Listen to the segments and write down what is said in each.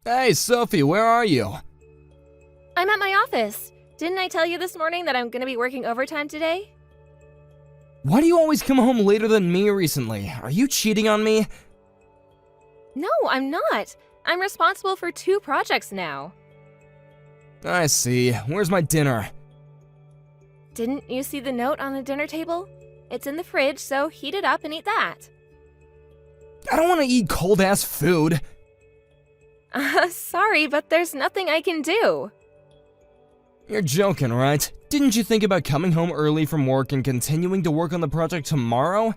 Hey, Sophie, where are you? I'm at my office. Didn't I tell you this morning that I'm gonna be working overtime today? Why do you always come home later than me recently? Are you cheating on me? No, I'm not. I'm responsible for 2 projects now. I see. Where's my dinner? Didn't you see the note on the dinner table? It's in the fridge, so heat it up and eat that. I don't want to eat cold-ass food. Sorry, but there's nothing I can do. You're joking, right? Didn't you think about coming home early from work and continuing to work on the project tomorrow?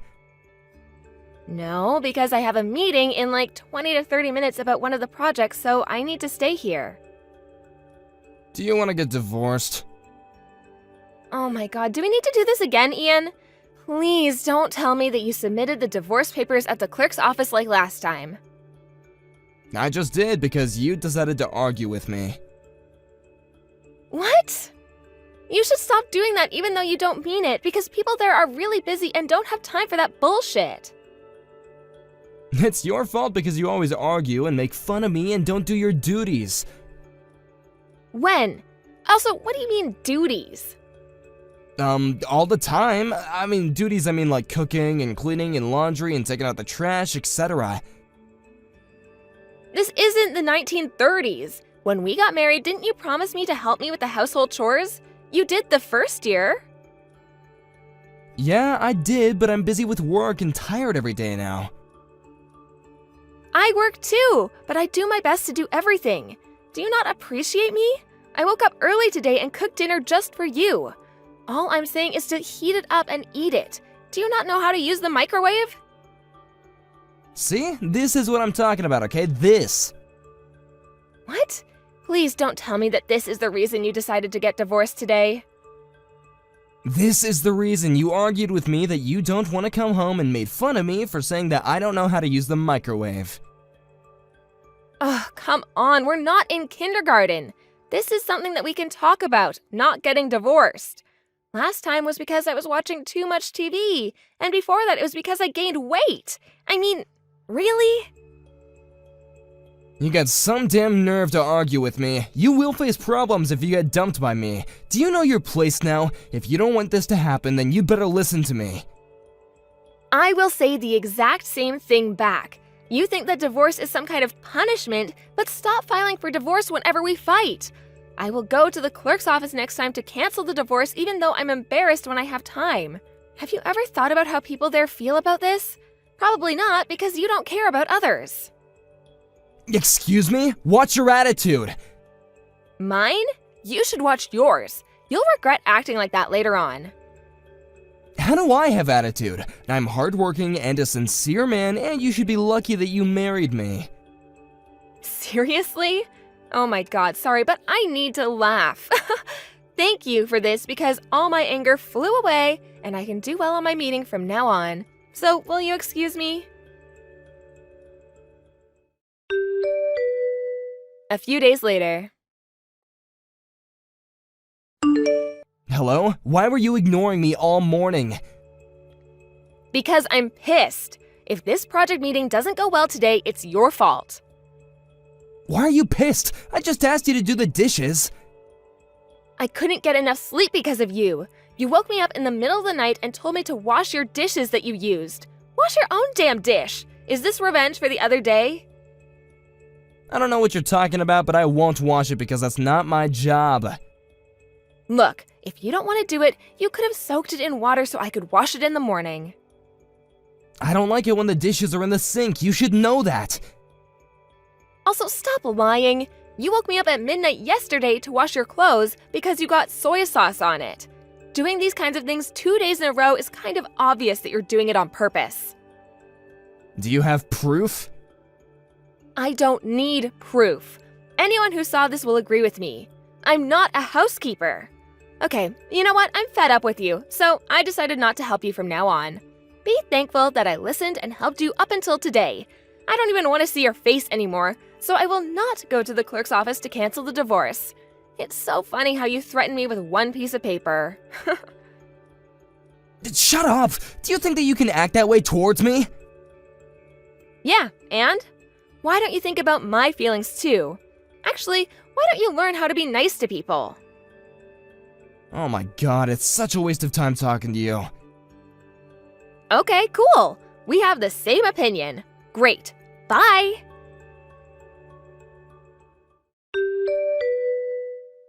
No, because I have a meeting in like 20 to 30 minutes about one of the projects, so I need to stay here. Do you want to get divorced? Oh my god, do we need to do this again, Ian? Please don't tell me that you submitted the divorce papers at the clerk's office like last time. I just did because you decided to argue with me. What? You should stop doing that even though you don't mean it, because people there are really busy and don't have time for that bullshit. It's your fault because you always argue and make fun of me and don't do your duties. When? Also, what do you mean, duties? All the time. I mean, duties, I mean like cooking and cleaning and laundry and taking out the trash, etc. This isn't the 1930s. When we got married, didn't you promise me to help me with the household chores? You did the first year. Yeah, I did, but I'm busy with work and tired every day now. I work too, but I do my best to do everything. Do you not appreciate me? I woke up early today and cooked dinner just for you. All I'm saying is to heat it up and eat it. Do you not know how to use the microwave? See? This is what I'm talking about, okay? This. What? Please don't tell me that this is the reason you decided to get divorced today. This is the reason you argued with me that you don't want to come home and made fun of me for saying that I don't know how to use the microwave. Ugh, come on, we're not in kindergarten. This is something that we can talk about, not getting divorced. Last time was because I was watching too much TV, and before that it was because I gained weight. I mean, really? You got some damn nerve to argue with me. You will face problems if you get dumped by me. Do you know your place now? If you don't want this to happen, then you better listen to me. I will say the exact same thing back. You think that divorce is some kind of punishment, but stop filing for divorce whenever we fight. I will go to the clerk's office next time to cancel the divorce even though I'm embarrassed when I have time. Have you ever thought about how people there feel about this? Probably not, because you don't care about others. Excuse me? Watch your attitude. Mine? You should watch yours. You'll regret acting like that later on. How do I have attitude? I'm hardworking and a sincere man, and you should be lucky that you married me. Seriously? Oh my god, sorry, but I need to laugh. Thank you for this because all my anger flew away and I can do well on my meeting from now on. So, will you excuse me? A few days later. Hello? Why were you ignoring me all morning? Because I'm pissed. If this project meeting doesn't go well today, it's your fault. Why are you pissed? I just asked you to do the dishes. I couldn't get enough sleep because of you. You woke me up in the middle of the night and told me to wash your dishes that you used. Wash your own damn dish. Is this revenge for the other day? I don't know what you're talking about, but I won't wash it because that's not my job. Look, if you don't want to do it, you could have soaked it in water so I could wash it in the morning. I don't like it when the dishes are in the sink. You should know that. Also, stop lying. You woke me up at midnight yesterday to wash your clothes because you got soy sauce on it. Doing these kinds of things 2 days in a row is kind of obvious that you're doing it on purpose. Do you have proof? I don't need proof. Anyone who saw this will agree with me. I'm not a housekeeper. Okay, you know what? I'm fed up with you, so I decided not to help you from now on. Be thankful that I listened and helped you up until today. I don't even want to see your face anymore, so I will not go to the clerk's office to cancel the divorce. It's so funny how you threaten me with one piece of paper. Shut up! Do you think that you can act that way towards me? Yeah, and? Why don't you think about my feelings too? Actually, why don't you learn how to be nice to people? Oh my god, it's such a waste of time talking to you. Okay, cool. We have the same opinion. Great. Bye.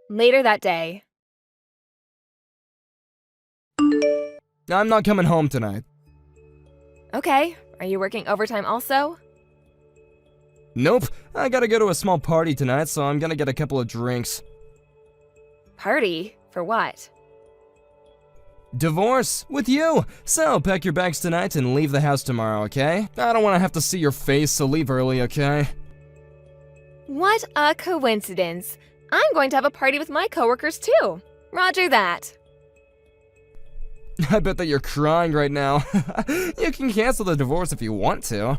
Later that day. I'm not coming home tonight. Okay, are you working overtime also? Nope, I gotta go to a small party tonight, so I'm gonna get a couple of drinks. Party? For what? Divorce? With you! So, pack your bags tonight and leave the house tomorrow, okay? I don't wanna have to see your face, so leave early, okay? What a coincidence. I'm going to have a party with my coworkers too. Roger that. I bet that you're crying right now. You can cancel the divorce if you want to.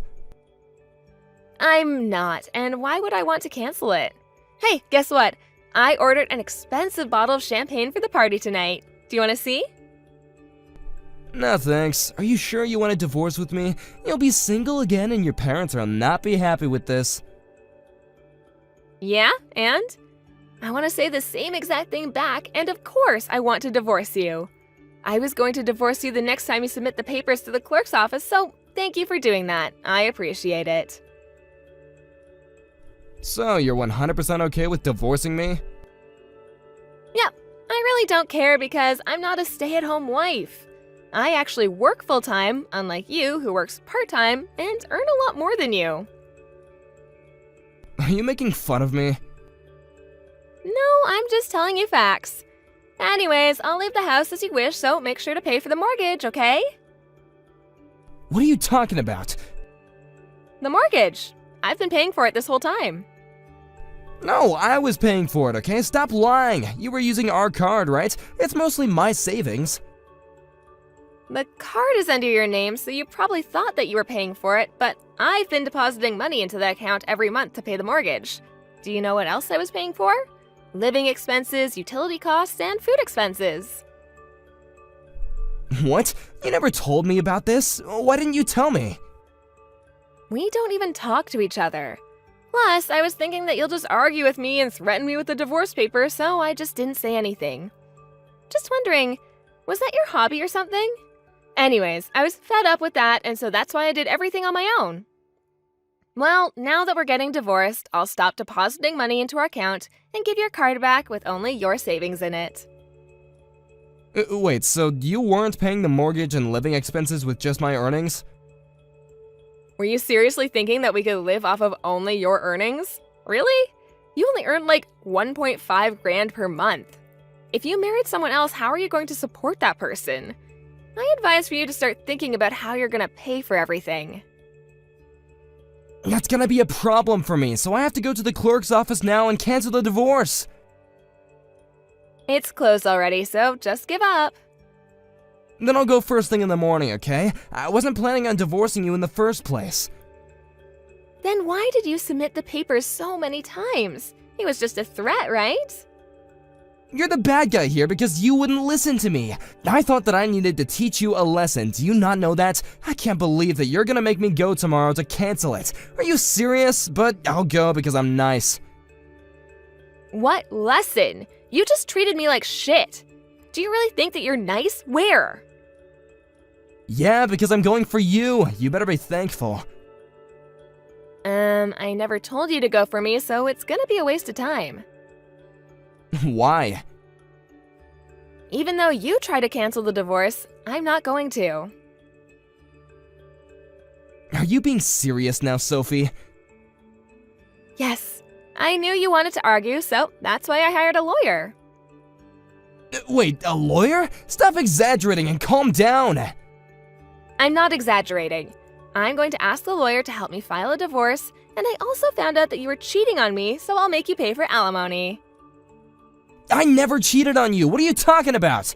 I'm not, and why would I want to cancel it? Hey, guess what? I ordered an expensive bottle of champagne for the party tonight. Do you want to see? No thanks. Are you sure you want a divorce with me? You'll be single again and your parents will not be happy with this. Yeah, and? I want to say the same exact thing back, and of course I want to divorce you. I was going to divorce you the next time you submit the papers to the clerk's office, so thank you for doing that. I appreciate it. So, you're 100% okay with divorcing me? Yep, I really don't care because I'm not a stay-at-home wife. I actually work full-time, unlike you who works part-time and earn a lot more than you. Are you making fun of me? No, I'm just telling you facts. Anyways, I'll leave the house as you wish, so make sure to pay for the mortgage, okay? What are you talking about? The mortgage. I've been paying for it this whole time. No, I was paying for it, okay? Stop lying. You were using our card, right? It's mostly my savings. The card is under your name, so you probably thought that you were paying for it, but I've been depositing money into that account every month to pay the mortgage. Do you know what else I was paying for? Living expenses, utility costs, and food expenses. What? You never told me about this? Why didn't you tell me? We don't even talk to each other. Plus, I was thinking that you'll just argue with me and threaten me with the divorce papers, so I just didn't say anything. Just wondering, was that your hobby or something? Anyways, I was fed up with that, and so that's why I did everything on my own. Well, now that we're getting divorced, I'll stop depositing money into our account and give your card back with only your savings in it. Wait, so you weren't paying the mortgage and living expenses with just my earnings? Were you seriously thinking that we could live off of only your earnings? Really? You only earn like 1.5 grand per month. If you married someone else, how are you going to support that person? I advise for you to start thinking about how you're gonna pay for everything. That's gonna be a problem for me, so I have to go to the clerk's office now and cancel the divorce. It's closed already, so just give up. Then I'll go first thing in the morning, okay? I wasn't planning on divorcing you in the first place. Then why did you submit the papers so many times? It was just a threat, right? You're the bad guy here because you wouldn't listen to me. I thought that I needed to teach you a lesson. Do you not know that? I can't believe that you're gonna make me go tomorrow to cancel it. Are you serious? But I'll go because I'm nice. What lesson? You just treated me like shit. Do you really think that you're nice? Where? Yeah, because I'm going for you. You better be thankful. I never told you to go for me, so it's gonna be a waste of time. Why? Even though you try to cancel the divorce, I'm not going to. Are you being serious now, Sophie? Yes, I knew you wanted to argue, so that's why I hired a lawyer. Wait, a lawyer? Stop exaggerating and calm down. I'm not exaggerating. I'm going to ask the lawyer to help me file a divorce, and I also found out that you were cheating on me, so I'll make you pay for alimony. I never cheated on you. What are you talking about?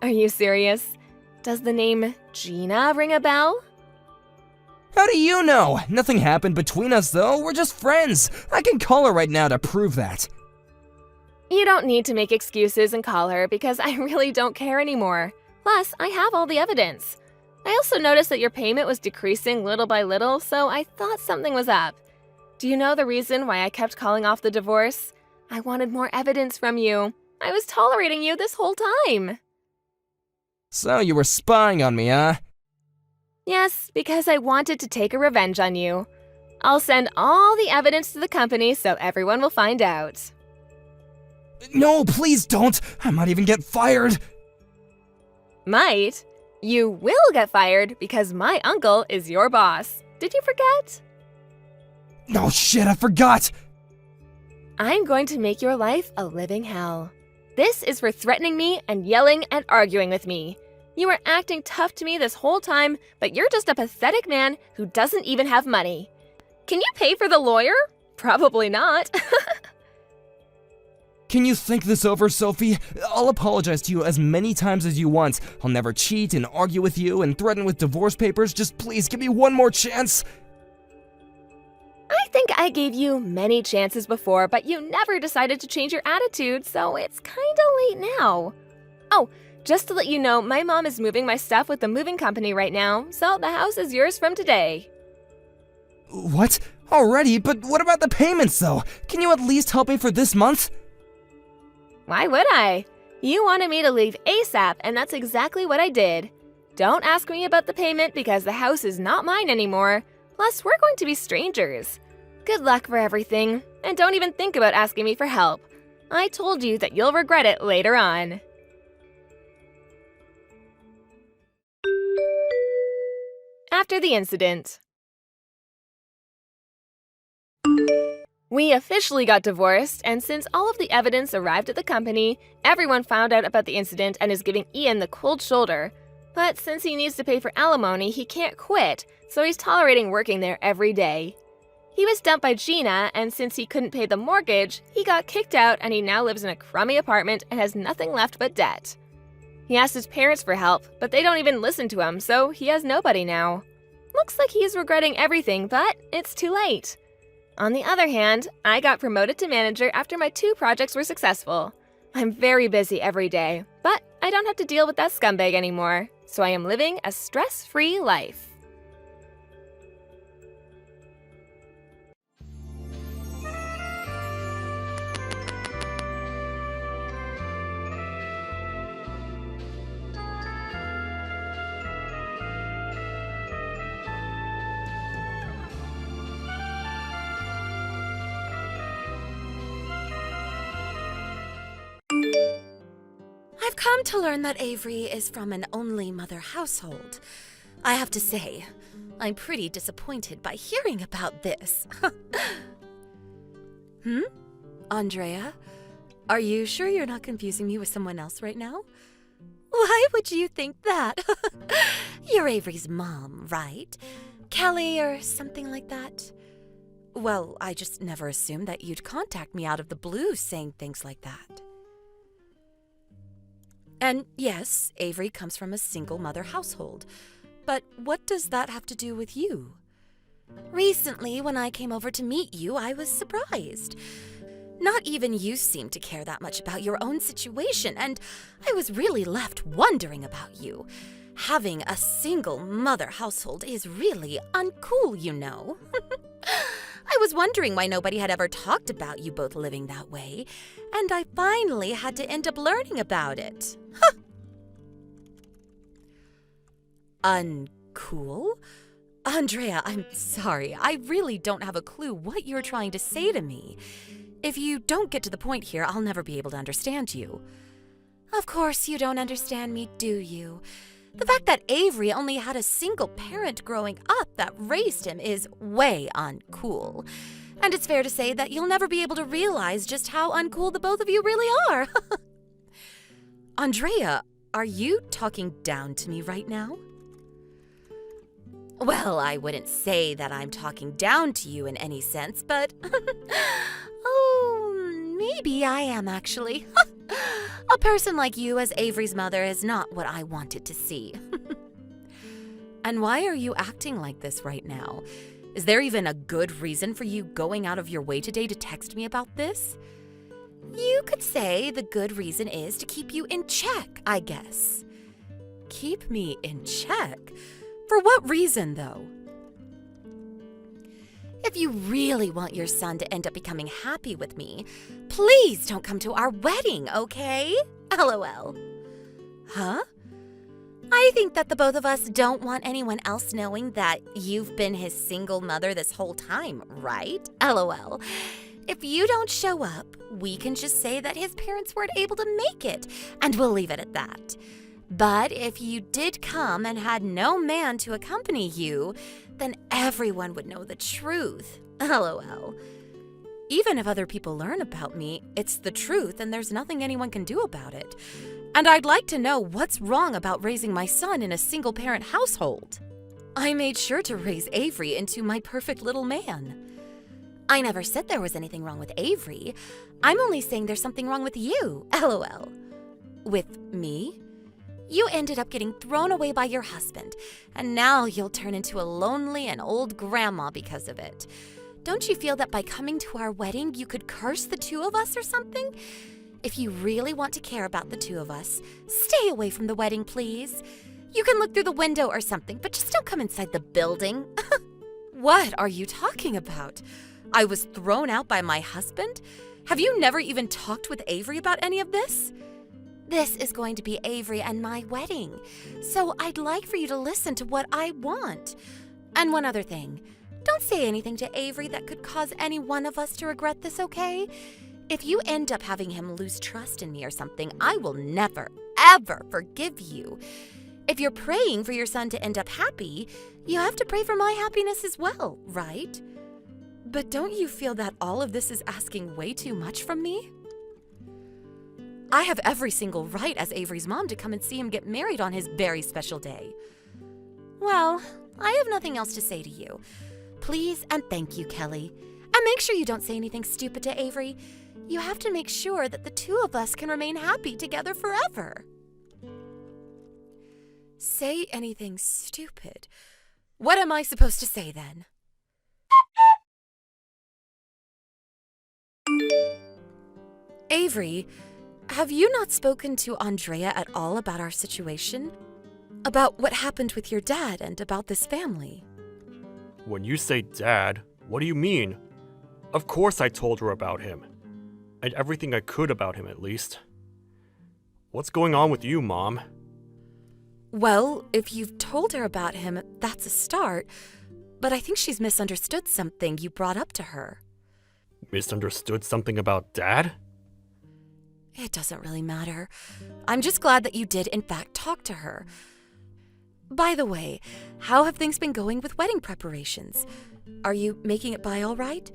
Are you serious? Does the name Gina ring a bell? How do you know? Nothing happened between us, though. We're just friends. I can call her right now to prove that. You don't need to make excuses and call her because I really don't care anymore. Plus, I have all the evidence. I also noticed that your payment was decreasing little by little, so I thought something was up. Do you know the reason why I kept calling off the divorce? I wanted more evidence from you. I was tolerating you this whole time. So you were spying on me, huh? Yes, because I wanted to take a revenge on you. I'll send all the evidence to the company so everyone will find out. No, please don't. I might even get fired. Might? You will get fired because my uncle is your boss. Did you forget? No, shit, I forgot. I'm going to make your life a living hell. This is for threatening me and yelling and arguing with me. You were acting tough to me this whole time, but you're just a pathetic man who doesn't even have money. Can you pay for the lawyer? Probably not. Can you think this over, Sophie? I'll apologize to you as many times as you want. I'll never cheat and argue with you and threaten with divorce papers. Just please give me one more chance. I think I gave you many chances before, but you never decided to change your attitude, so it's kinda late now. Oh, just to let you know, my mom is moving my stuff with the moving company right now, so the house is yours from today. What? Already? But what about the payments, though? Can you at least help me for this month? Why would I? You wanted me to leave ASAP, and that's exactly what I did. Don't ask me about the payment because the house is not mine anymore. Plus, we're going to be strangers. Good luck for everything, and don't even think about asking me for help. I told you that you'll regret it later on. After the incident. We officially got divorced, and since all of the evidence arrived at the company, everyone found out about the incident and is giving Ian the cold shoulder. But since he needs to pay for alimony, he can't quit, so he's tolerating working there every day. He was dumped by Gina, and since he couldn't pay the mortgage, he got kicked out and he now lives in a crummy apartment and has nothing left but debt. He asked his parents for help, but they don't even listen to him, so he has nobody now. Looks like he's regretting everything, but it's too late. On the other hand, I got promoted to manager after my 2 projects were successful. I'm very busy every day, but I don't have to deal with that scumbag anymore, so I am living a stress-free life. I've come to learn that Avery is from an only mother household. I have to say, I'm pretty disappointed by hearing about this. Andrea, are you sure you're not confusing me with someone else right now? Why would you think that? You're Avery's mom, right? Kelly or something like that? Well, I just never assumed that you'd contact me out of the blue saying things like that. And yes, Avery comes from a single mother household. But what does that have to do with you? Recently, when I came over to meet you, I was surprised. Not even you seem to care that much about your own situation, and I was really left wondering about you. Having a single mother household is really uncool, you know. I was wondering why nobody had ever talked about you both living that way, and I finally had to end up learning about it. Uncool? Andrea, I'm sorry. I really don't have a clue what you're trying to say to me. If you don't get to the point here, I'll never be able to understand you. Of course you don't understand me, do you? The fact that Avery only had a single parent growing up that raised him is way uncool. And it's fair to say that you'll never be able to realize just how uncool the both of you really are. Andrea, are you talking down to me right now? Well, I wouldn't say that I'm talking down to you in any sense, but oh, maybe I am actually. A person like you as Avery's mother is not what I wanted to see. And why are you acting like this right now? Is there even a good reason for you going out of your way today to text me about this? You could say the good reason is to keep you in check, I guess. keep me in check. For what reason, though? If you really want your son to end up becoming happy with me, please don't come to our wedding, okay? LOL. Huh? I think that the both of us don't want anyone else knowing that you've been his single mother this whole time, right? LOL. If you don't show up, we can just say that his parents weren't able to make it, and we'll leave it at that. But if you did come and had no man to accompany you, then everyone would know the truth. LOL. Even if other people learn about me, it's the truth and there's nothing anyone can do about it. And I'd like to know what's wrong about raising my son in a single-parent household. I made sure to raise Avery into my perfect little man. I never said there was anything wrong with Avery. I'm only saying there's something wrong with you. LOL. With me? You ended up getting thrown away by your husband, and now you'll turn into a lonely and old grandma because of it. Don't you feel that by coming to our wedding, you could curse the two of us or something? If you really want to care about the two of us, stay away from the wedding, please. You can look through the window or something, but just don't come inside the building. What are you talking about? I was thrown out by my husband? Have you never even talked with Avery about any of this? This is going to be Avery and my wedding, so I'd like for you to listen to what I want. And one other thing, don't say anything to Avery that could cause any one of us to regret this, okay? If you end up having him lose trust in me or something, I will never, ever forgive you. If you're praying for your son to end up happy, you have to pray for my happiness as well, right? But don't you feel that all of this is asking way too much from me? I have every single right as Avery's mom to come and see him get married on his very special day. Well, I have nothing else to say to you. Please and thank you, Kelly. And make sure you don't say anything stupid to Avery. You have to make sure that the two of us can remain happy together forever. Say anything stupid? What am I supposed to say then? Avery, have you not spoken to Andrea at all about our situation? About what happened with your dad and about this family? When you say dad, what do you mean? Of course I told her about him. And everything I could about him, at least. What's going on with you, Mom? Well, if you've told her about him, that's a start. But I think she's misunderstood something you brought up to her. Misunderstood something about Dad? It doesn't really matter. I'm just glad that you did, in fact, talk to her. By the way, how have things been going with wedding preparations? Are you making it by all right?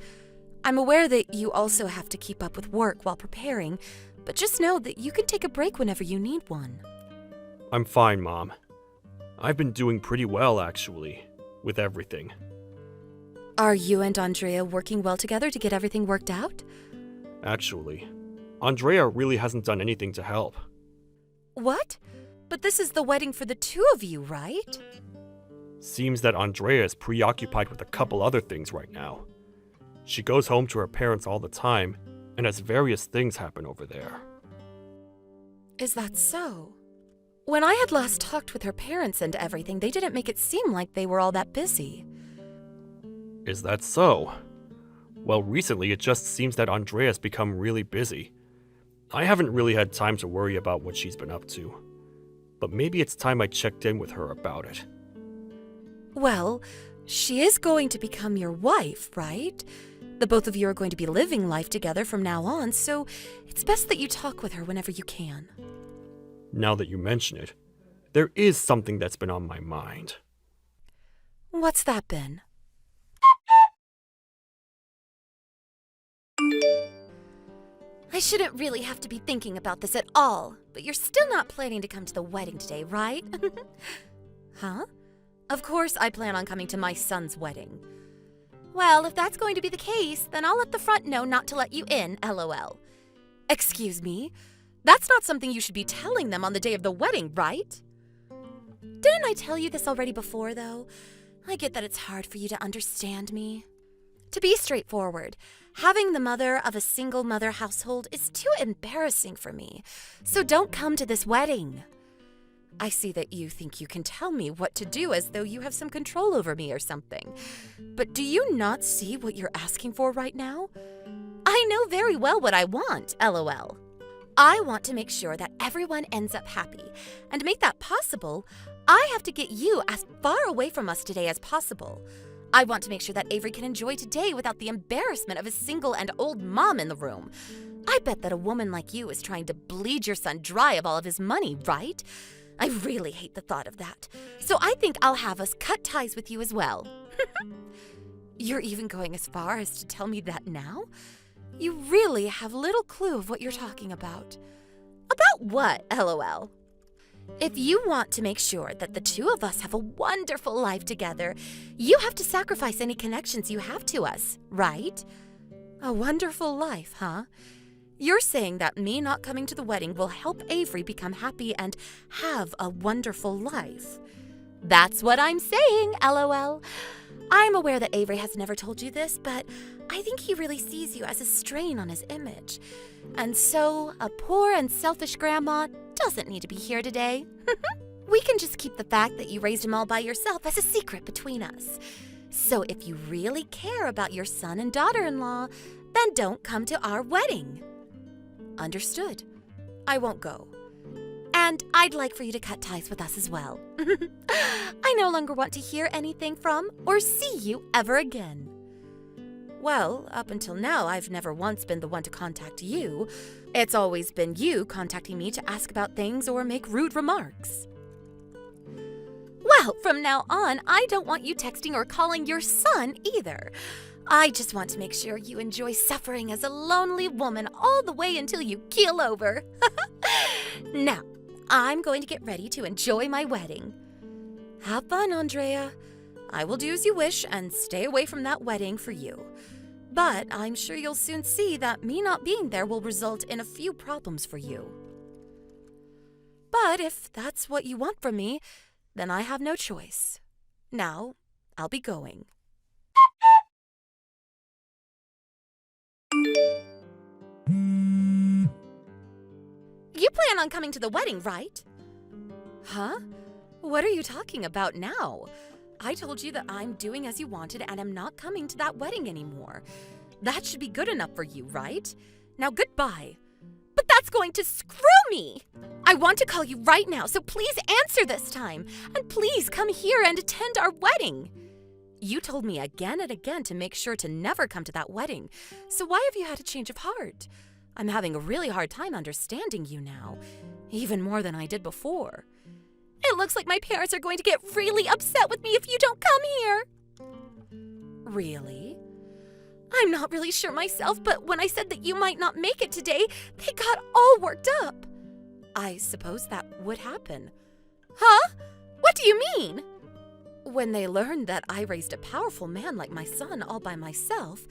I'm aware that you also have to keep up with work while preparing, but just know that you can take a break whenever you need one. I'm fine, Mom. I've been doing pretty well, actually, with everything. Are you and Andrea working well together to get everything worked out? Actually, Andrea really hasn't done anything to help. What? But this is the wedding for the two of you, right? Seems that Andrea is preoccupied with a couple other things right now. She goes home to her parents all the time and has various things happen over there. Is that so? When I had last talked with her parents and everything, they didn't make it seem like they were all that busy. Is that so? Well, recently it just seems that Andrea's become really busy. I haven't really had time to worry about what she's been up to. But maybe it's time I checked in with her about it. Well, she is going to become your wife, right? The both of you are going to be living life together from now on, so it's best that you talk with her whenever you can. Now that you mention it, there is something that's been on my mind. What's that been? I shouldn't really have to be thinking about this at all, but you're still not planning to come to the wedding today, right? Huh? Of course I plan on coming to my son's wedding. Well, if that's going to be the case, then I'll let the front know not to let you in, LOL. Excuse me? That's not something you should be telling them on the day of the wedding, right? Didn't I tell you this already before, though? I get that it's hard for you to understand me. To be straightforward, having the mother of a single mother household is too embarrassing for me, so don't come to this wedding. I see that you think you can tell me what to do as though you have some control over me or something. But do you not see what you're asking for right now? I know very well what I want, LOL. I want to make sure that everyone ends up happy. And to make that possible, I have to get you as far away from us today as possible. I want to make sure that Avery can enjoy today without the embarrassment of a single and old mom in the room. I bet that a woman like you is trying to bleed your son dry of all of his money, right? I really hate the thought of that. So I think I'll have us cut ties with you as well. You're even going as far as to tell me that now? You really have little clue of what you're talking about. About what, LOL? If you want to make sure that the two of us have a wonderful life together, you have to sacrifice any connections you have to us, right? A wonderful life, huh? You're saying that me not coming to the wedding will help Avery become happy and have a wonderful life. That's what I'm saying, LOL. I'm aware that Avery has never told you this, but I think he really sees you as a strain on his image. And so, a poor and selfish grandma doesn't need to be here today. We can just keep the fact that you raised him all by yourself as a secret between us. So if you really care about your son and daughter-in-law, then don't come to our wedding. Understood. I won't go. And I'd like for you to cut ties with us as well. I no longer want to hear anything from or see you ever again. Well, up until now, I've never once been the one to contact you. It's always been you contacting me to ask about things or make rude remarks. Well, from now on, I don't want you texting or calling your son either. I just want to make sure you enjoy suffering as a lonely woman all the way until you keel over. Now, I'm going to get ready to enjoy my wedding. Have fun, Andrea. I will do as you wish and stay away from that wedding for you. But I'm sure you'll soon see that me not being there will result in a few problems for you. But if that's what you want from me, then I have no choice. Now, I'll be going. You plan on coming to the wedding, right? Huh? What are you talking about now? I told you that I'm doing as you wanted and I'm not coming to that wedding anymore. That should be good enough for you, right? Now goodbye. But that's going to screw me! I want to call you right now, so please answer this time. And please come here and attend our wedding. You told me again and again to make sure to never come to that wedding. So why have you had a change of heart? I'm having a really hard time understanding you now, even more than I did before. It looks like my parents are going to get really upset with me if you don't come here. Really? I'm not really sure myself, but when I said that you might not make it today, they got all worked up. I suppose that would happen. Huh? What do you mean? When they learned that I raised a powerful man like my son all by myself,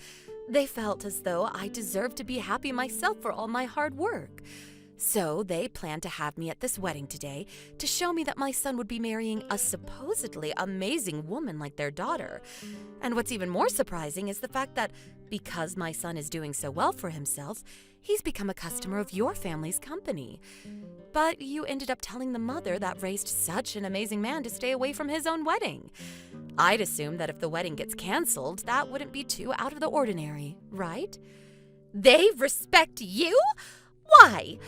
they felt as though I deserved to be happy myself for all my hard work. So they planned to have me at this wedding today to show me that my son would be marrying a supposedly amazing woman like their daughter. And what's even more surprising is the fact that because my son is doing so well for himself, he's become a customer of your family's company. But you ended up telling the mother that raised such an amazing man to stay away from his own wedding. I'd assume that if the wedding gets canceled, that wouldn't be too out of the ordinary, right? They respect you? Why?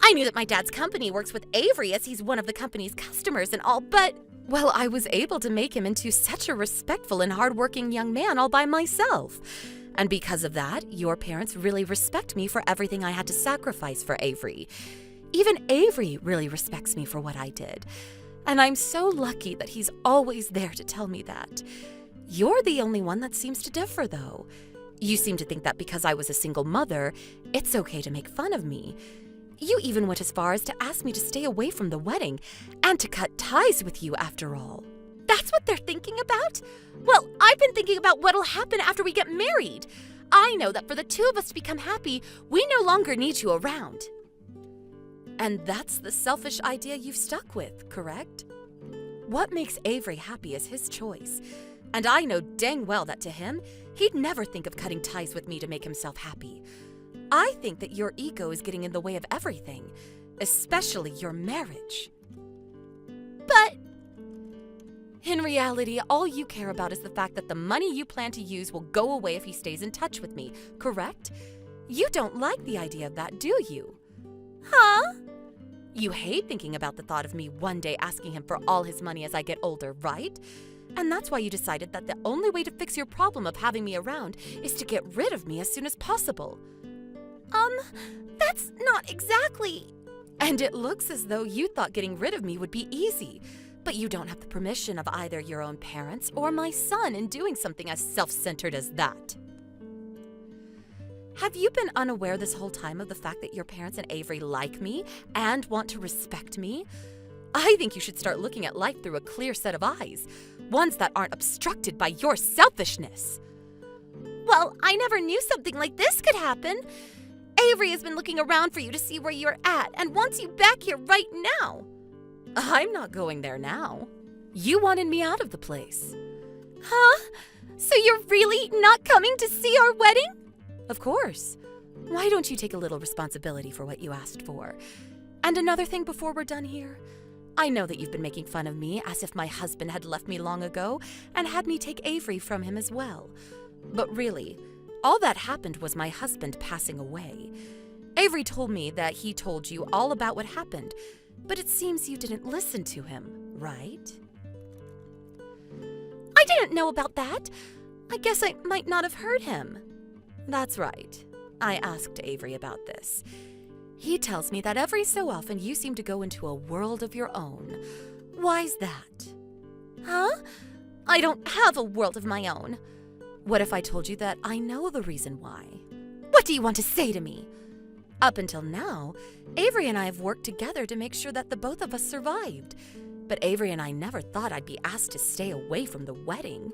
I knew that my dad's company works with Avery as he's one of the company's customers and all, but, well, I was able to make him into such a respectful and hardworking young man all by myself. And because of that, your parents really respect me for everything I had to sacrifice for Avery. Even Avery really respects me for what I did. And I'm so lucky that he's always there to tell me that. You're the only one that seems to differ, though. You seem to think that because I was a single mother, it's okay to make fun of me. You even went as far as to ask me to stay away from the wedding and to cut ties with you after all. That's what they're thinking about? Well, I've been thinking about what'll happen after we get married. I know that for the two of us to become happy, we no longer need you around. And that's the selfish idea you've stuck with, correct? What makes Avery happy is his choice. And I know dang well that to him, he'd never think of cutting ties with me to make himself happy. I think that your ego is getting in the way of everything, especially your marriage. In reality, all you care about is the fact that the money you plan to use will go away if he stays in touch with me, correct? You don't like the idea of that, do you? Huh? You hate thinking about the thought of me one day asking him for all his money as I get older, right? And that's why you decided that the only way to fix your problem of having me around is to get rid of me as soon as possible. That's not exactly... And it looks as though you thought getting rid of me would be easy, but you don't have the permission of either your own parents or my son in doing something as self-centered as that. Have you been unaware this whole time of the fact that your parents and Avery like me and want to respect me? I think you should start looking at life through a clear set of eyes, ones that aren't obstructed by your selfishness. Well, I never knew something like this could happen. Avery has been looking around for you to see where you're at and wants you back here right now. I'm not going there now. You wanted me out of the place. Huh? So you're really not coming to see our wedding? Of course. Why don't you take a little responsibility for what you asked for? And another thing before we're done here. I know that you've been making fun of me as if my husband had left me long ago and had me take Avery from him as well. But really, all that happened was my husband passing away. Avery told me that he told you all about what happened, but it seems you didn't listen to him, right? I didn't know about that. I guess I might not have heard him. That's right. I asked Avery about this. He tells me that every so often you seem to go into a world of your own. Why's that? Huh? I don't have a world of my own. What if I told you that I know the reason why? What do you want to say to me? Up until now, Avery and I have worked together to make sure that the both of us survived. But Avery and I never thought I'd be asked to stay away from the wedding.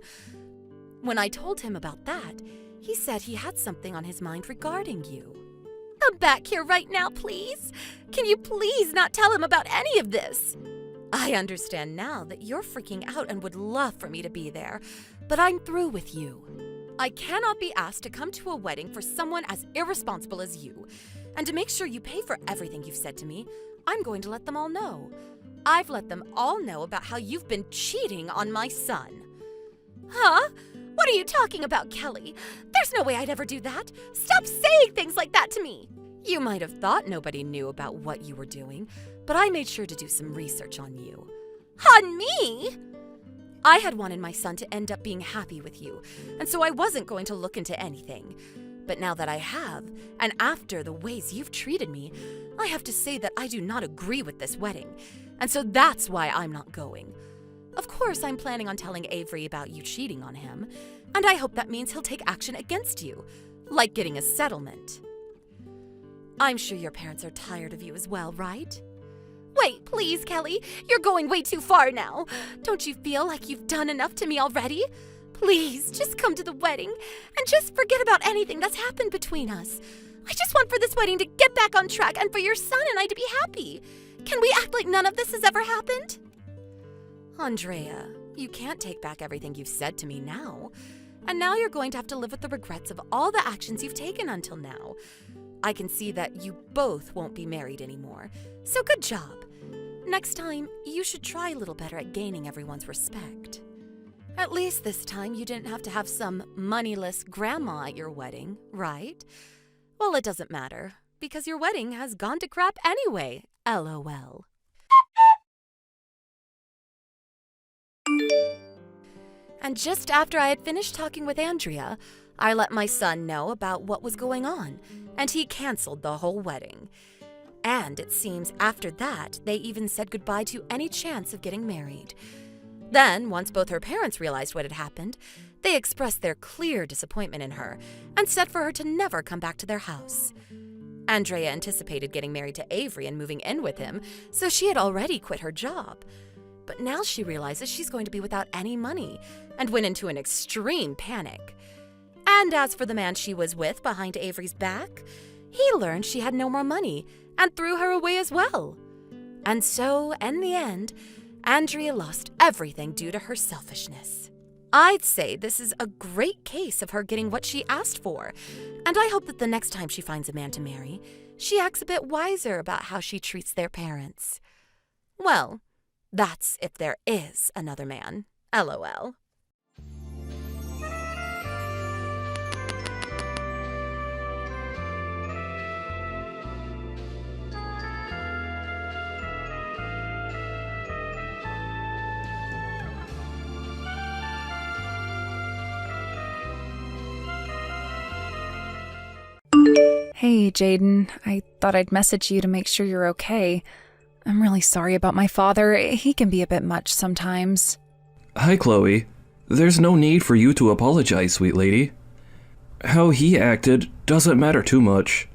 When I told him about that, he said he had something on his mind regarding you. Come back here right now, please. Can you please not tell him about any of this? I understand now that you're freaking out and would love for me to be there, but I'm through with you. I cannot be asked to come to a wedding for someone as irresponsible as you. And to make sure you pay for everything you've said to me, I'm going to let them all know. I've let them all know about how you've been cheating on my son. Huh? What are you talking about, Kelly? There's no way I'd ever do that. Stop saying things like that to me. You might have thought nobody knew about what you were doing, but I made sure to do some research on you. On me? I had wanted my son to end up being happy with you, and so I wasn't going to look into anything. But now that I have, and after the ways you've treated me, I have to say that I do not agree with this wedding, and so that's why I'm not going. Of course, I'm planning on telling Avery about you cheating on him, and I hope that means he'll take action against you, like getting a settlement. I'm sure your parents are tired of you as well, right? Wait, please, Kelly. You're going way too far now. Don't you feel like you've done enough to me already? Please, just come to the wedding and just forget about anything that's happened between us. I just want for this wedding to get back on track and for your son and I to be happy. Can we act like none of this has ever happened? Andrea, you can't take back everything you've said to me now. And now you're going to have to live with the regrets of all the actions you've taken until now. I can see that you both won't be married anymore, so good job. Next time, you should try a little better at gaining everyone's respect. At least this time you didn't have to have some moneyless grandma at your wedding, right? Well, it doesn't matter, because your wedding has gone to crap anyway, LOL. And just after I had finished talking with Andrea, I let my son know about what was going on, and he canceled the whole wedding. And it seems after that, they even said goodbye to any chance of getting married. Then, once both her parents realized what had happened, they expressed their clear disappointment in her and said for her to never come back to their house. Andrea anticipated getting married to Avery and moving in with him, so she had already quit her job. But now she realizes she's going to be without any money and went into an extreme panic. And as for the man she was with behind Avery's back, he learned she had no more money and threw her away as well. And so, in the end, Andrea lost everything due to her selfishness. I'd say this is a great case of her getting what she asked for, and I hope that the next time she finds a man to marry, she acts a bit wiser about how she treats their parents. Well, that's if there is another man. LOL. Hey, Jaden. I thought I'd message you to make sure you're okay. I'm really sorry about my father. He can be a bit much sometimes. Hi, Chloe. There's no need for you to apologize, sweet lady. How he acted doesn't matter too much.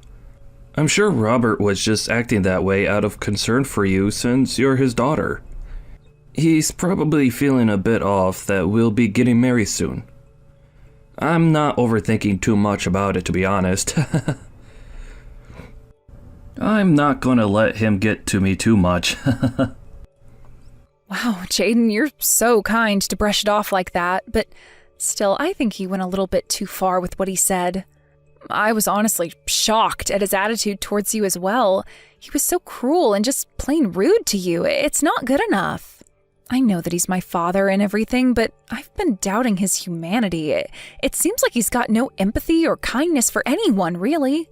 I'm sure Robert was just acting that way out of concern for you since you're his daughter. He's probably feeling a bit off that we'll be getting married soon. I'm not overthinking too much about it, to be honest. I'm not gonna let him get to me too much. Wow, Jaden, you're so kind to brush it off like that, but still, I think he went a little bit too far with what he said. I was honestly shocked at his attitude towards you as well. He was so cruel and just plain rude to you. It's not good enough. I know that he's my father and everything, but I've been doubting his humanity. It seems like he's got no empathy or kindness for anyone, really.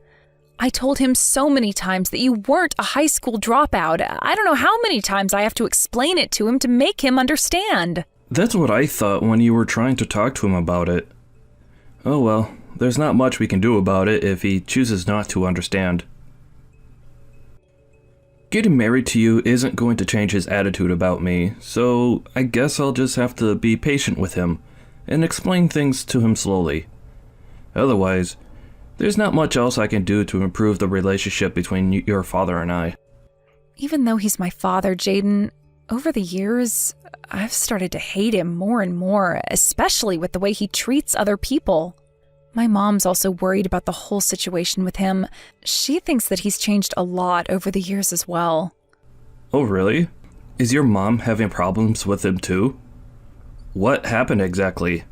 I told him so many times that you weren't a high school dropout. I don't know how many times I have to explain it to him to make him understand. That's what I thought when you were trying to talk to him about it. Oh well, there's not much we can do about it if he chooses not to understand. Getting married to you isn't going to change his attitude about me, so I guess I'll just have to be patient with him and explain things to him slowly. Otherwise, there's not much else I can do to improve the relationship between your father and I. Even though he's my father, Jaden, over the years, I've started to hate him more and more, especially with the way he treats other people. My mom's also worried about the whole situation with him. She thinks that he's changed a lot over the years as well. Oh, really? Is your mom having problems with him too? What happened exactly?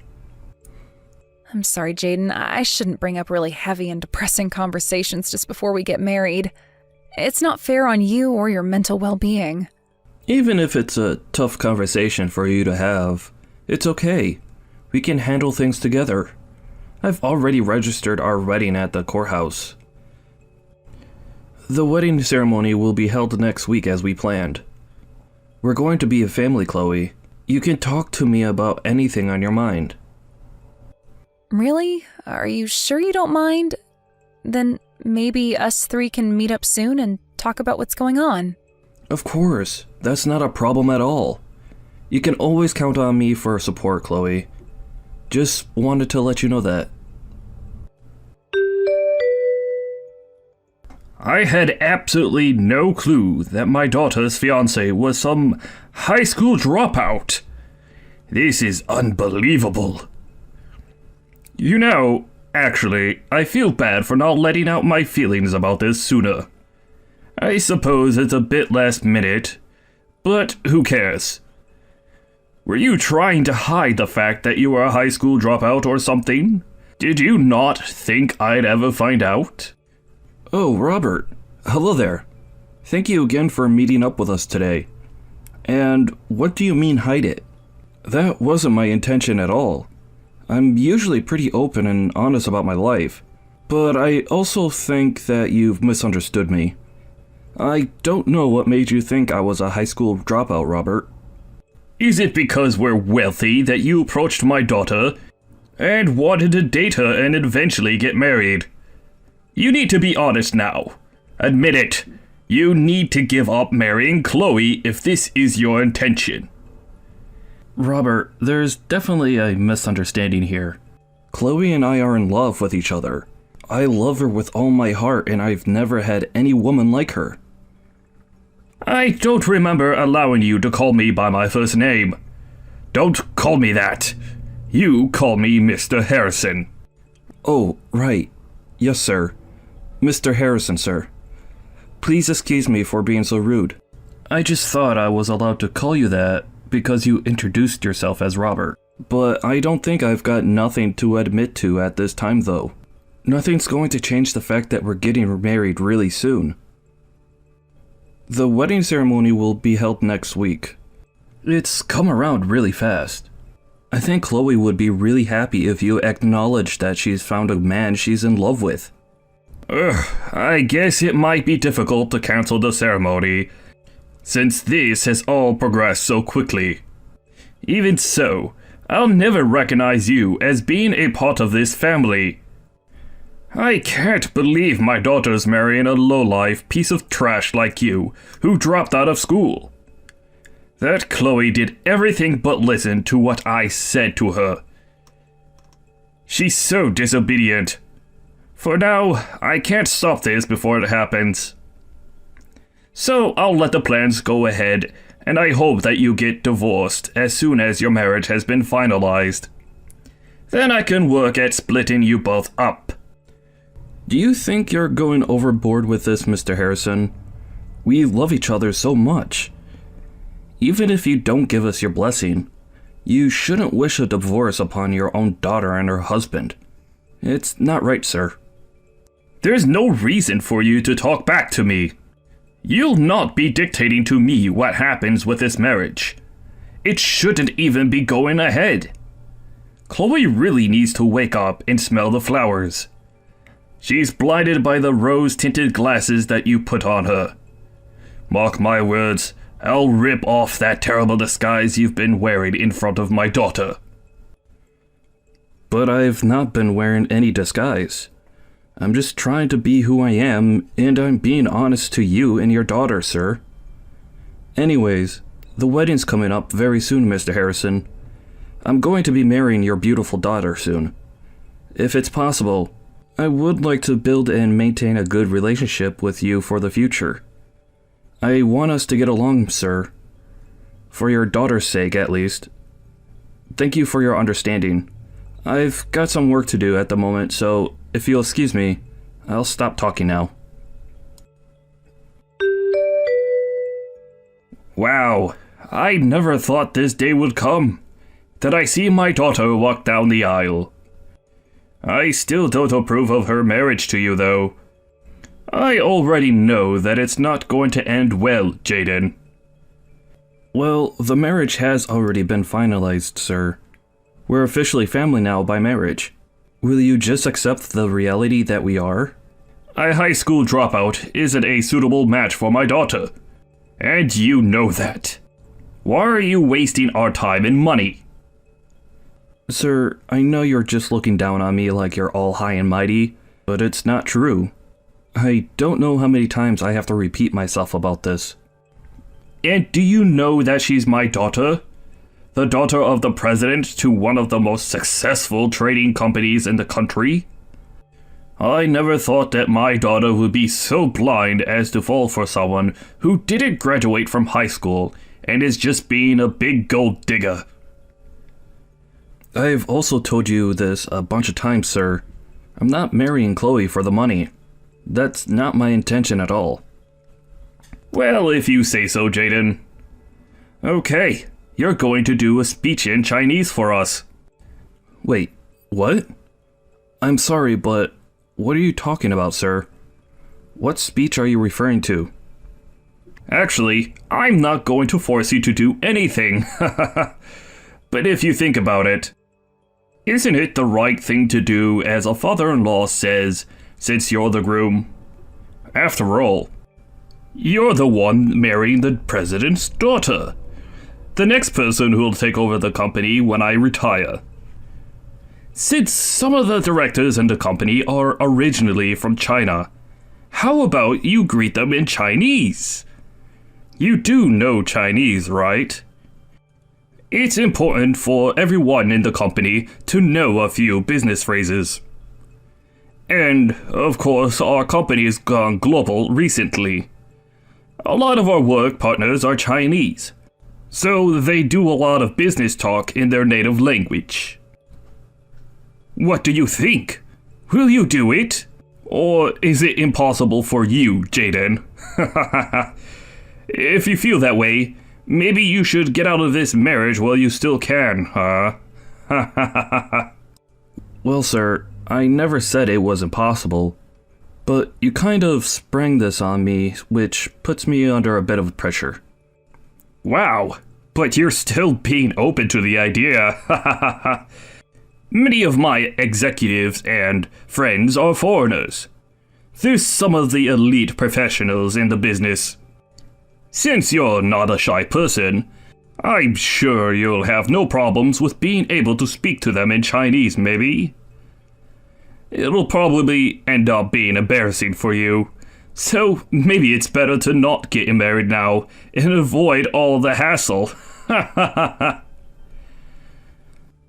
I'm sorry, Jaden. I shouldn't bring up really heavy and depressing conversations just before we get married. It's not fair on you or your mental well-being. Even if it's a tough conversation for you to have, it's okay. We can handle things together. I've already registered our wedding at the courthouse. The wedding ceremony will be held next week as we planned. We're going to be a family, Chloe. You can talk to me about anything on your mind. Really? Are you sure you don't mind? Then maybe us three can meet up soon and talk about what's going on. Of course, that's not a problem at all. You can always count on me for support, Chloe. Just wanted to let you know that. I had absolutely no clue that my daughter's fiancé was some high school dropout. This is unbelievable. You know, actually, I feel bad for not letting out my feelings about this sooner. I suppose it's a bit last minute, but who cares? Were you trying to hide the fact that you were a high school dropout or something? Did you not think I'd ever find out? Oh, Robert. Hello there. Thank you again for meeting up with us today. And what do you mean hide it? That wasn't my intention at all. I'm usually pretty open and honest about my life, but I also think that you've misunderstood me. I don't know what made you think I was a high school dropout, Robert. Is it because we're wealthy that you approached my daughter and wanted to date her and eventually get married? You need to be honest now. Admit it. You need to give up marrying Chloe if this is your intention. Robert, there's definitely a misunderstanding here. Chloe and I are in love with each other. I love her with all my heart, and I've never had any woman like her. I don't remember allowing you to call me by my first name. Don't call me that. You call me Mr. Harrison. Oh, right. Yes, sir. Mr. Harrison, sir. Please excuse me for being so rude. I just thought I was allowed to call you that because you introduced yourself as Robert. But I don't think I've got nothing to admit to at this time, though. Nothing's going to change the fact that we're getting married really soon. The wedding ceremony will be held next week. It's come around really fast. I think Chloe would be really happy if you acknowledged that she's found a man she's in love with. I guess it might be difficult to cancel the ceremony, since this has all progressed so quickly. Even so, I'll never recognize you as being a part of this family. I can't believe my daughter's marrying a lowlife piece of trash like you, who dropped out of school. That Chloe did everything but listen to what I said to her. She's so disobedient. For now, I can't stop this before it happens. So I'll let the plans go ahead, and I hope that you get divorced as soon as your marriage has been finalized. Then I can work at splitting you both up. Do you think you're going overboard with this, Mr. Harrison? We love each other so much. Even if you don't give us your blessing, you shouldn't wish a divorce upon your own daughter and her husband. It's not right, sir. There's no reason for you to talk back to me. You'll not be dictating to me what happens with this marriage. It shouldn't even be going ahead. Chloe really needs to wake up and smell the flowers. She's blinded by the rose-tinted glasses that you put on her. Mark my words, I'll rip off that terrible disguise you've been wearing in front of my daughter. But I've not been wearing any disguise. I'm just trying to be who I am, and I'm being honest to you and your daughter, sir. Anyways, the wedding's coming up very soon, Mr. Harrison. I'm going to be marrying your beautiful daughter soon. If it's possible, I would like to build and maintain a good relationship with you for the future. I want us to get along, sir. For your daughter's sake, at least. Thank you for your understanding. I've got some work to do at the moment, so if you'll excuse me, I'll stop talking now. Wow, I never thought this day would come. That I see my daughter walk down the aisle. I still don't approve of her marriage to you, though. I already know that it's not going to end well, Jaden. Well, the marriage has already been finalized, sir. We're officially family now by marriage. Will you just accept the reality that we are? A high school dropout isn't a suitable match for my daughter. And you know that. Why are you wasting our time and money? Sir, I know you're just looking down on me like you're all high and mighty, but it's not true. I don't know how many times I have to repeat myself about this. And do you know that she's my daughter? The daughter of the president to one of the most successful trading companies in the country? I never thought that my daughter would be so blind as to fall for someone who didn't graduate from high school and is just being a big gold digger. I've also told you this a bunch of times, sir. I'm not marrying Chloe for the money. That's not my intention at all. Well, if you say so, Jaden. Okay, you're going to do a speech in Chinese for us. Wait, what? I'm sorry, but what are you talking about, sir? What speech are you referring to? Actually, I'm not going to force you to do anything. But if you think about it, isn't it the right thing to do as a father-in-law says, since you're the groom? After all, you're the one marrying the president's daughter. The next person who'll take over the company when I retire. Since some of the directors in the company are originally from China, how about you greet them in Chinese? You do know Chinese, right? It's important for everyone in the company to know a few business phrases. And, of course, our company has gone global recently. A lot of our work partners are Chinese, so they do a lot of business talk in their native language. What do you think? Will you do it? Or is it impossible for you, Jaden? If you feel that way, maybe you should get out of this marriage while you still can, huh? Well, sir, I never said it was impossible. But you kind of sprang this on me, which puts me under a bit of pressure. Wow, but you're still being open to the idea. Many of my executives and friends are foreigners. They're some of the elite professionals in the business. Since you're not a shy person, I'm sure you'll have no problems with being able to speak to them in Chinese, maybe. It'll probably end up being embarrassing for you, so maybe it's better to not get married now and avoid all the hassle.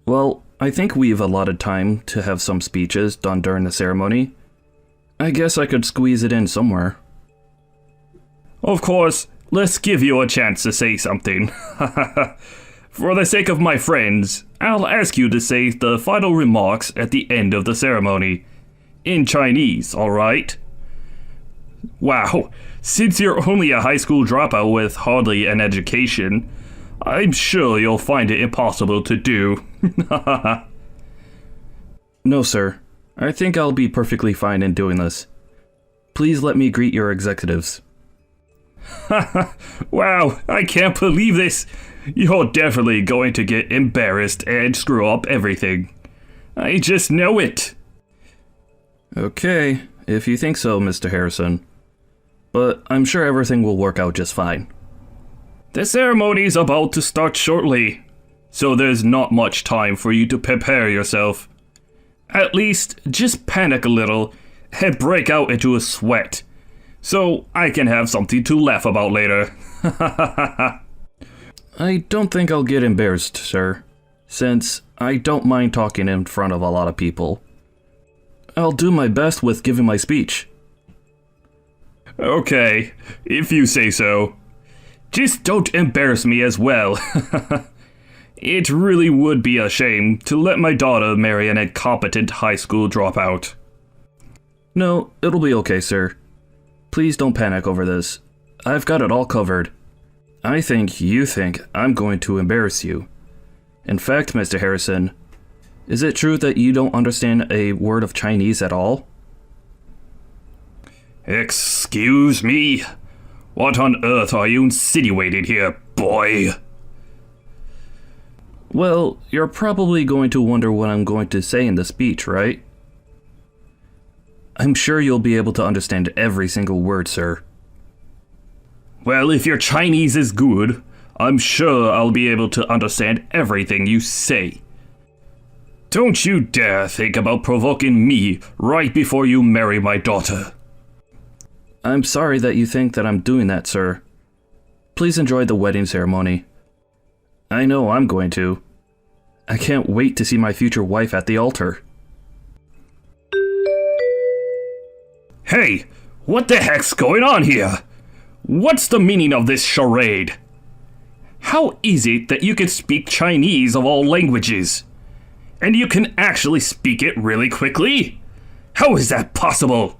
Well, I think we've allotted time to have some speeches done during the ceremony. I guess I could squeeze it in somewhere. Of course, let's give you a chance to say something. For the sake of my friends, I'll ask you to say the final remarks at the end of the ceremony. In Chinese, alright? Wow, since you're only a high school dropout with hardly an education, I'm sure you'll find it impossible to do. No, sir. I think I'll be perfectly fine in doing this. Please let me greet your executives. Wow, I can't believe this. You're definitely going to get embarrassed and screw up everything. I just know it. Okay, if you think so, Mr. Harrison. But I'm sure everything will work out just fine. The ceremony's about to start shortly, so there's not much time for you to prepare yourself. At least, just panic a little and break out into a sweat, so I can have something to laugh about later. I don't think I'll get embarrassed, sir, since I don't mind talking in front of a lot of people. I'll do my best with giving my speech. Okay, if you say so. Just don't embarrass me as well. It really would be a shame to let my daughter marry an incompetent high school dropout. No, it'll be okay, sir. Please don't panic over this. I've got it all covered. I think you think I'm going to embarrass you. In fact, Mr. Harrison, is it true that you don't understand a word of Chinese at all? Excuse me? What on earth are you insinuating here, boy? Well, you're probably going to wonder what I'm going to say in the speech, right? I'm sure you'll be able to understand every single word, sir. Well, if your Chinese is good, I'm sure I'll be able to understand everything you say. Don't you dare think about provoking me right before you marry my daughter. I'm sorry that you think that I'm doing that, sir. Please enjoy the wedding ceremony. I know I'm going to. I can't wait to see my future wife at the altar. Hey, what the heck's going on here? What's the meaning of this charade? How is it that you can speak Chinese of all languages? And you can actually speak it really quickly? How is that possible?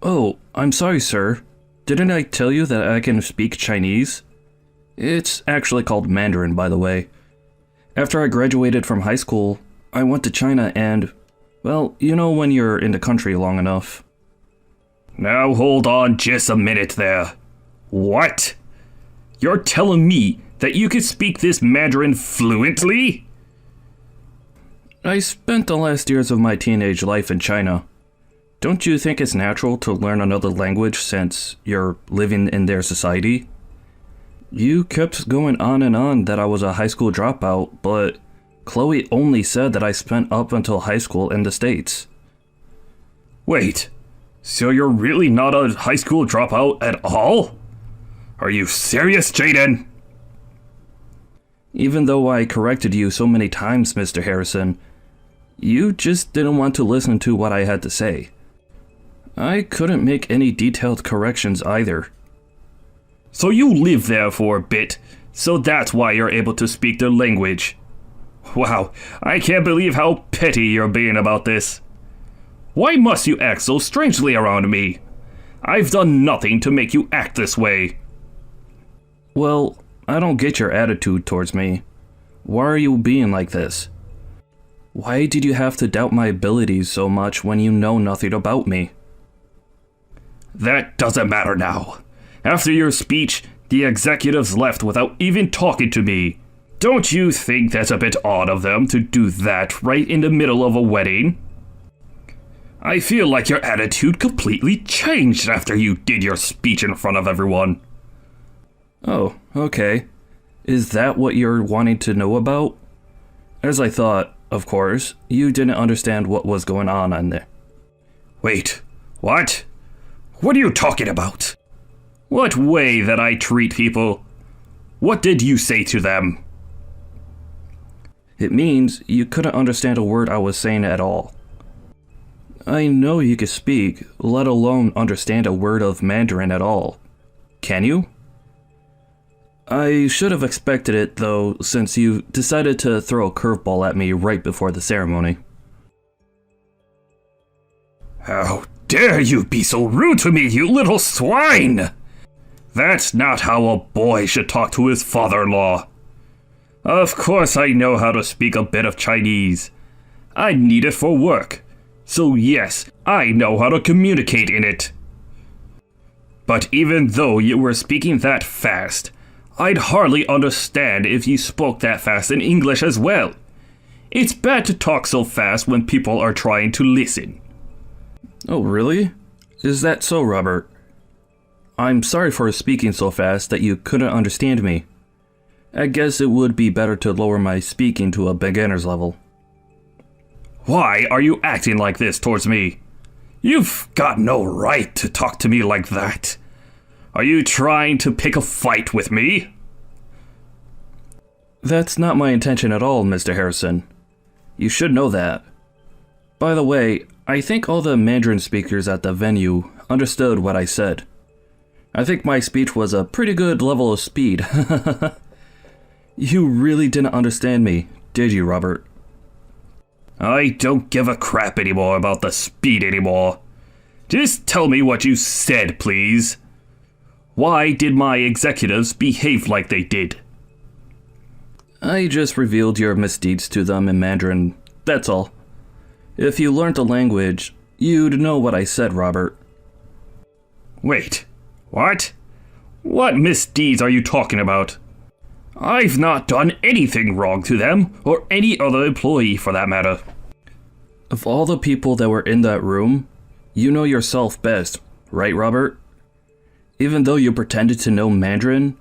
Oh, I'm sorry, sir. Didn't I tell you that I can speak Chinese? It's actually called Mandarin, by the way. After I graduated from high school, I went to China and, well, you know when you're in the country long enough. Now hold on just a minute there. What? You're telling me that you can speak this Mandarin fluently? I spent the last years of my teenage life in China. Don't you think it's natural to learn another language since you're living in their society? You kept going on and on that I was a high school dropout, but Chloe only said that I spent up until high school in the States. Wait, so you're really not a high school dropout at all? Are you serious, Jaden? Even though I corrected you so many times, Mr. Harrison, you just didn't want to listen to what I had to say. I couldn't make any detailed corrections either. So you live there for a bit, so that's why you're able to speak their language. Wow, I can't believe how petty you're being about this. Why must you act so strangely around me? I've done nothing to make you act this way. Well, I don't get your attitude towards me. Why are you being like this? Why did you have to doubt my abilities so much when you know nothing about me? That doesn't matter now. After your speech, The executives left without even talking to me. Don't you think that's a bit odd of them to do that right in the middle of a wedding? I feel like your attitude completely changed after you did your speech in front of everyone. Oh, okay. Is that what you're wanting to know about? As I thought, of course, you didn't understand what was going on there. Wait, what? What are you talking about? What way that I treat people? What did you say to them? It means you couldn't understand a word I was saying at all. I know you could speak, let alone understand a word of Mandarin at all. Can you? I should have expected it, though, since you decided to throw a curveball at me right before the ceremony. How dare you be so rude to me, you little swine! That's not how a boy should talk to his father-in-law. Of course I know how to speak a bit of Chinese. I need it for work. So yes, I know how to communicate in it. But even though you were speaking that fast, I'd hardly understand if you spoke that fast in English as well. It's bad to talk so fast when people are trying to listen. Oh, really? Is that so, Robert? I'm sorry for speaking so fast that you couldn't understand me. I guess it would be better to lower my speaking to a beginner's level. Why are you acting like this towards me? You've got no right to talk to me like that. Are you trying to pick a fight with me? That's not my intention at all, Mr. Harrison. You should know that. By the way, I think all the Mandarin speakers at the venue understood what I said. I think my speech was a pretty good level of speed. You really didn't understand me, did you, Robert? I don't give a crap anymore about the speed anymore. Just tell me what you said, please. Why did my executives behave like they did? I just revealed your misdeeds to them in Mandarin, that's all. If you learned the language, you'd know what I said, Robert. Wait, what? What misdeeds are you talking about? I've not done anything wrong to them, or any other employee for that matter. Of all the people that were in that room, you know yourself best, right, Robert? Even though you pretended to know Mandarin,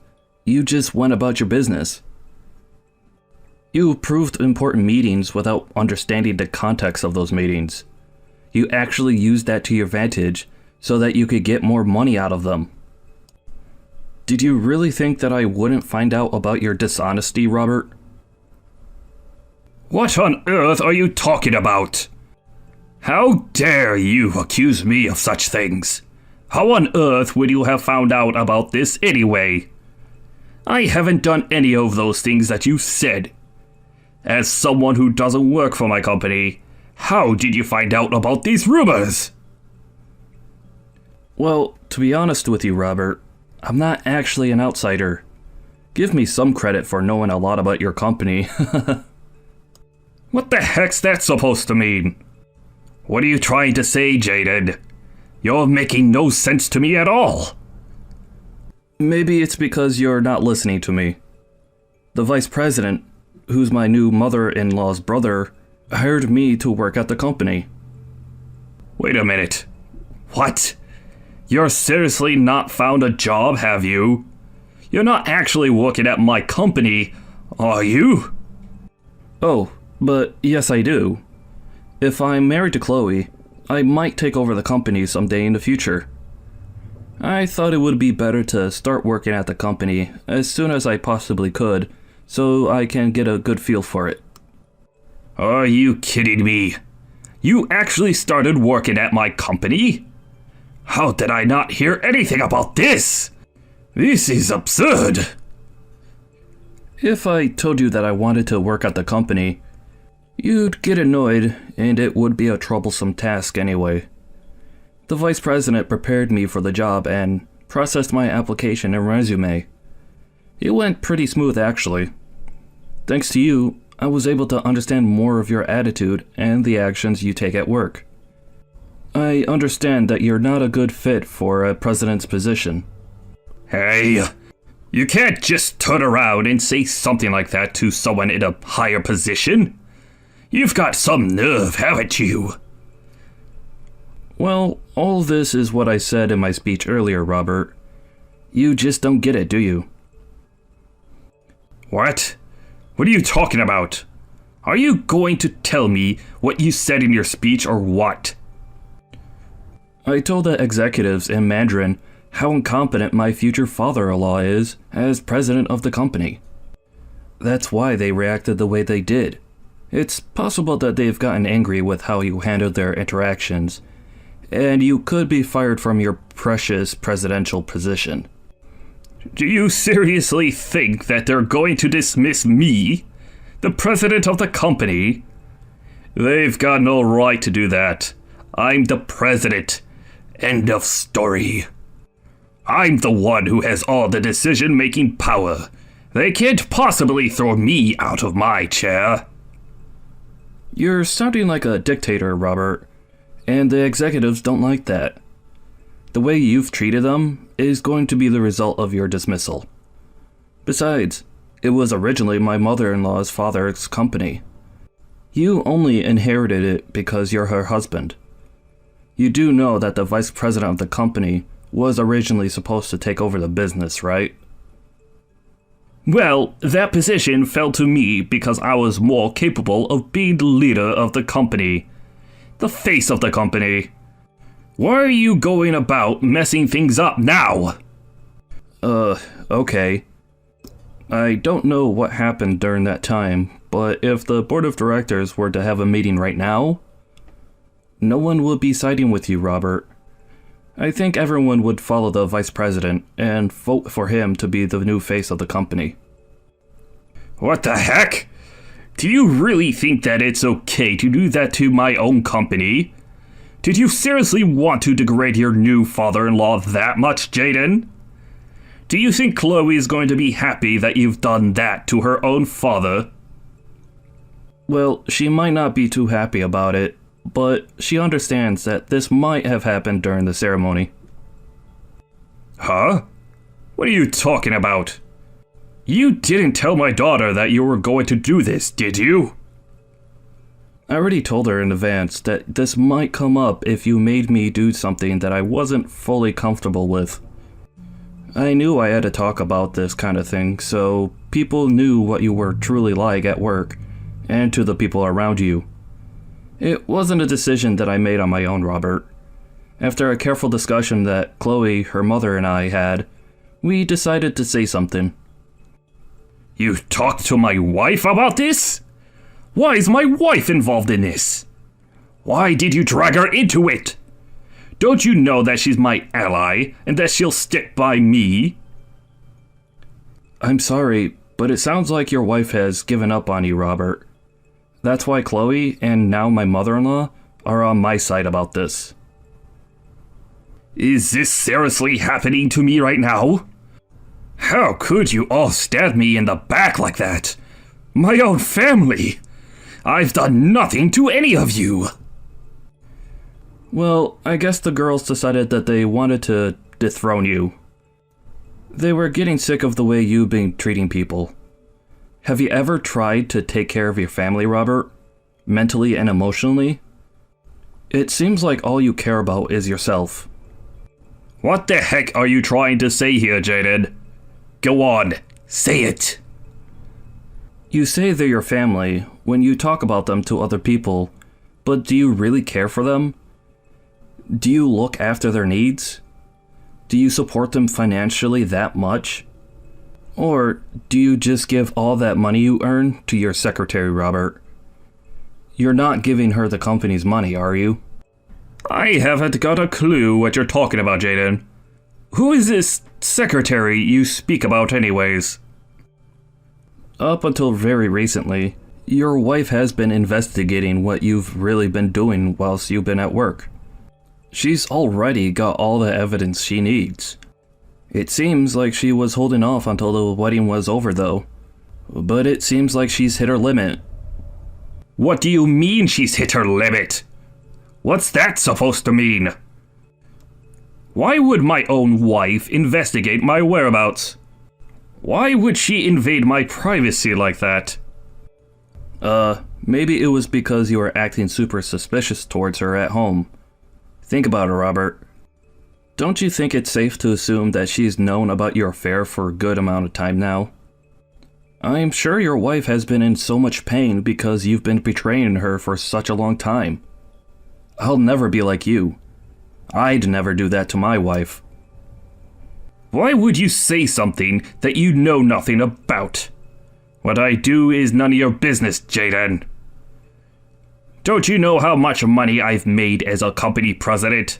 you just went about your business. You approved important meetings without understanding the context of those meetings. You actually used that to your advantage so that you could get more money out of them. Did you really think that I wouldn't find out about your dishonesty, Robert? What on earth are you talking about? How dare you accuse me of such things? How on earth would you have found out about this anyway? I haven't done any of those things that you said. As someone who doesn't work for my company, how did you find out about these rumors? Well, to be honest with you, Robert, I'm not actually an outsider. Give me some credit for knowing a lot about your company. What the heck's that supposed to mean? What are you trying to say, Jaden? You're making no sense to me at all. Maybe it's because you're not listening to me. The vice president, who's my new mother-in-law's brother, hired me to work at the company. Wait a minute. What? You're seriously not found a job, have you? You're not actually working at my company, are you? Oh, but yes I do. If I'm married to Chloe, I might take over the company someday in the future. I thought it would be better to start working at the company as soon as I possibly could, so I can get a good feel for it. Are you kidding me? You actually started working at my company? How did I not hear anything about this? This is absurd. If I told you that I wanted to work at the company, you'd get annoyed, and it would be a troublesome task anyway. The vice president prepared me for the job and processed my application and resume. It went pretty smooth, actually. Thanks to you, I was able to understand more of your attitude and the actions you take at work. I understand that you're not a good fit for a president's position. Hey, You can't just turn around and say something like that to someone in a higher position. You've got some nerve, haven't you? Well, all this is what I said in my speech earlier, Robert. You just don't get it, do you? What? What are you talking about? Are you going to tell me what you said in your speech or what? I told the executives in Mandarin how incompetent my future father-in-law is as president of the company. That's why they reacted the way they did. It's possible that they've gotten angry with how you handled their interactions, and you could be fired from your precious presidential position. Do you seriously think that they're going to dismiss me, the president of the company? They've got no right to do that. I'm the president. End of story. I'm the one who has all the decision-making power. They can't possibly throw me out of my chair. You're sounding like a dictator, Robert, and the executives don't like that. The way you've treated them is going to be the result of your dismissal. Besides, it was originally my mother-in-law's father's company. You only inherited it because you're her husband. You do know that the vice president of the company was originally supposed to take over the business, right? Well, that position fell to me because I was more capable of being the leader of the company. The face of the company. Why are you going about messing things up now? Okay. I don't know what happened during that time, but if the board of directors were to have a meeting right now, no one would be siding with you, Robert. I think everyone would follow the vice president and vote for him to be the new face of the company. What the heck? Do you really think that it's okay to do that to my own company? Did you seriously want to degrade your new father-in-law that much, Jaden? Do you think Chloe is going to be happy that you've done that to her own father? Well, she might not be too happy about it, but she understands that this might have happened during the ceremony. Huh? What are you talking about? You didn't tell my daughter that you were going to do this, did you? I already told her in advance that this might come up if you made me do something that I wasn't fully comfortable with. I knew I had to talk about this kind of thing, so people knew what you were truly like at work, and to the people around you. It wasn't a decision that I made on my own, Robert. After a careful discussion that Chloe, her mother, and I had, we decided to say something. You talked to my wife about this? Why is my wife involved in this? Why did you drag her into it? Don't you know that she's my ally and that she'll stick by me? I'm sorry, but it sounds like your wife has given up on you, Robert. That's why Chloe, and now my mother-in-law, are on my side about this. Is this seriously happening to me right now? How could you all stab me in the back like that? My own family! I've done nothing to any of you! Well, I guess the girls decided that they wanted to dethrone you. They were getting sick of the way you've been treating people. Have you ever tried to take care of your family, Robert? Mentally and emotionally? It seems like all you care about is yourself. What the heck are you trying to say here, Jaden? Go on, say it. You say they're your family when you talk about them to other people, but do you really care for them? Do you look after their needs? Do you support them financially that much? Or do you just give all that money you earn to your secretary, Robert? You're not giving her the company's money, are you? I haven't got a clue what you're talking about, Jaden. Who is this secretary you speak about anyways? Up until very recently, your wife has been investigating what you've really been doing whilst you've been at work. She's already got all the evidence she needs. It seems like she was holding off until the wedding was over, though. But it seems like she's hit her limit. What do you mean she's hit her limit? What's that supposed to mean? Why would my own wife investigate my whereabouts? Why would she invade my privacy like that? Maybe it was because you were acting super suspicious towards her at home. Think about it, Robert. Don't you think it's safe to assume that she's known about your affair for a good amount of time now? I'm sure your wife has been in so much pain because you've been betraying her for such a long time. I'll never be like you. I'd never do that to my wife. Why would you say something that you know nothing about? What I do is none of your business, Jaden. Don't you know how much money I've made as a company president?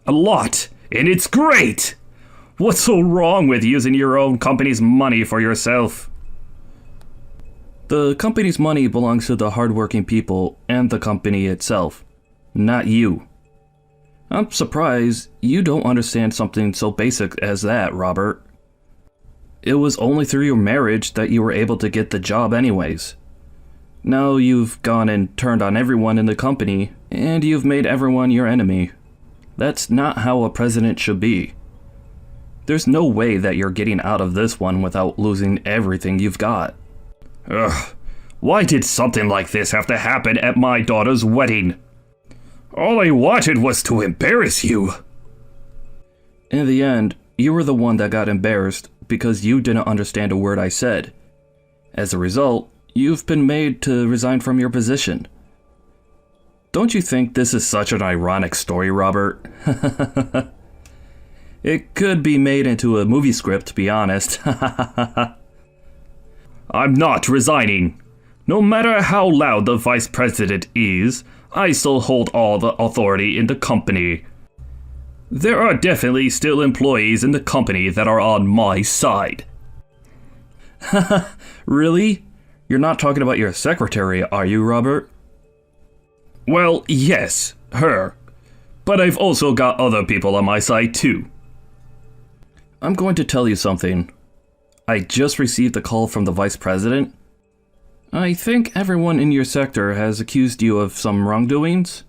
A lot, and it's great! What's so wrong with using your own company's money for yourself? The company's money belongs to the hardworking people and the company itself, not you. I'm surprised you don't understand something so basic as that, Robert. It was only through your marriage that you were able to get the job anyways. Now you've gone and turned on everyone in the company, and you've made everyone your enemy. That's not how a president should be. There's no way that you're getting out of this one without losing everything you've got. Ugh, why did something like this have to happen at my daughter's wedding? All I wanted was to embarrass you. In the end, you were the one that got embarrassed because you didn't understand a word I said. As a result, you've been made to resign from your position. Don't you think this is such an ironic story, Robert? It could be made into a movie script, to be honest. I'm not resigning. No matter how loud the vice president is, I still hold all the authority in the company. There are definitely still employees in the company that are on my side. Really? You're not talking about your secretary, are you, Robert? Well, yes, her. But I've also got other people on my side too. I'm going to tell you something. I just received a call from the vice president. I think everyone in your sector has accused you of some wrongdoings.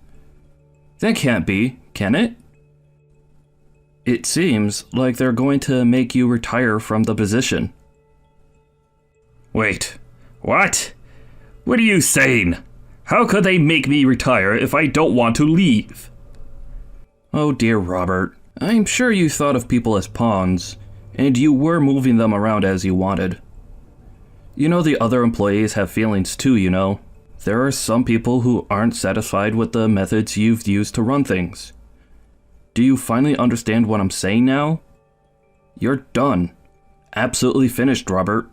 That can't be, can it? It seems like they're going to make you retire from the position. Wait, what? What are you saying? How could they make me retire if I don't want to leave? Oh dear, Robert. I'm sure you thought of people as pawns, and you were moving them around as you wanted. You know the other employees have feelings too, you know. There are some people who aren't satisfied with the methods you've used to run things. Do you finally understand what I'm saying now? You're done. Absolutely finished, Robert.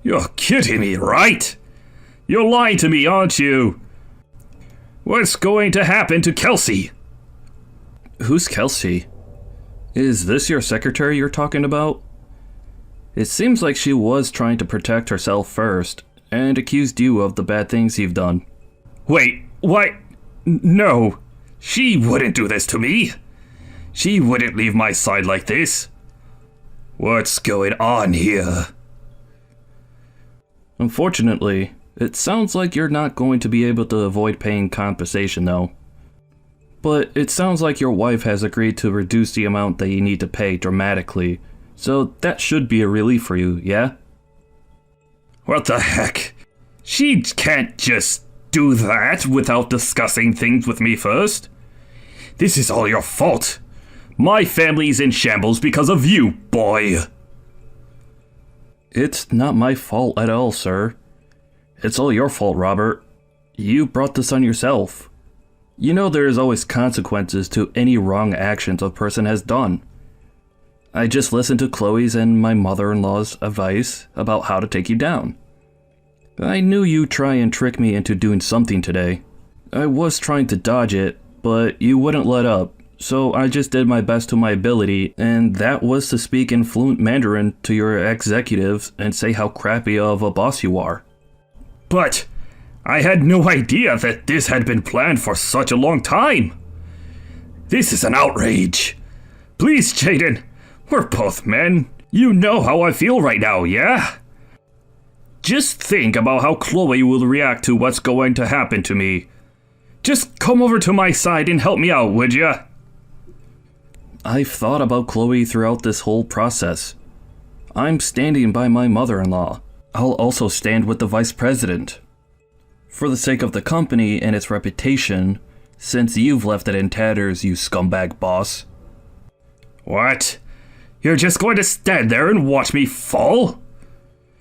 You're kidding me, right? You're lying to me, aren't you? What's going to happen to Kelsey? Who's Kelsey? Is this your secretary you're talking about? It seems like she was trying to protect herself first, and accused you of the bad things you've done. Wait, what? No, she wouldn't do this to me. She wouldn't leave my side like this. What's going on here? Unfortunately, it sounds like you're not going to be able to avoid paying compensation though. But it sounds like your wife has agreed to reduce the amount that you need to pay dramatically, so that should be a relief for you, yeah? What the heck? She can't just do that without discussing things with me first. This is all your fault. My family's in shambles because of you, boy. It's not my fault at all, sir. It's all your fault, Robert. You brought this on yourself. You know there is always consequences to any wrong actions a person has done. I just listened to Chloe's and my mother-in-law's advice about how to take you down. I knew you'd try and trick me into doing something today. I was trying to dodge it, but you wouldn't let up, so I just did my best to my ability, and that was to speak in fluent Mandarin to your executives and say how crappy of a boss you are. But I had no idea that this had been planned for such a long time. This is an outrage. Please, Jaden, we're both men. You know how I feel right now, yeah? Just think about how Chloe will react to what's going to happen to me. Just come over to my side and help me out, would ya? I've thought about Chloe throughout this whole process. I'm standing by my mother-in-law. I'll also stand with the vice president. For the sake of the company and its reputation, since you've left it in tatters, you scumbag boss. What? You're just going to stand there and watch me fall?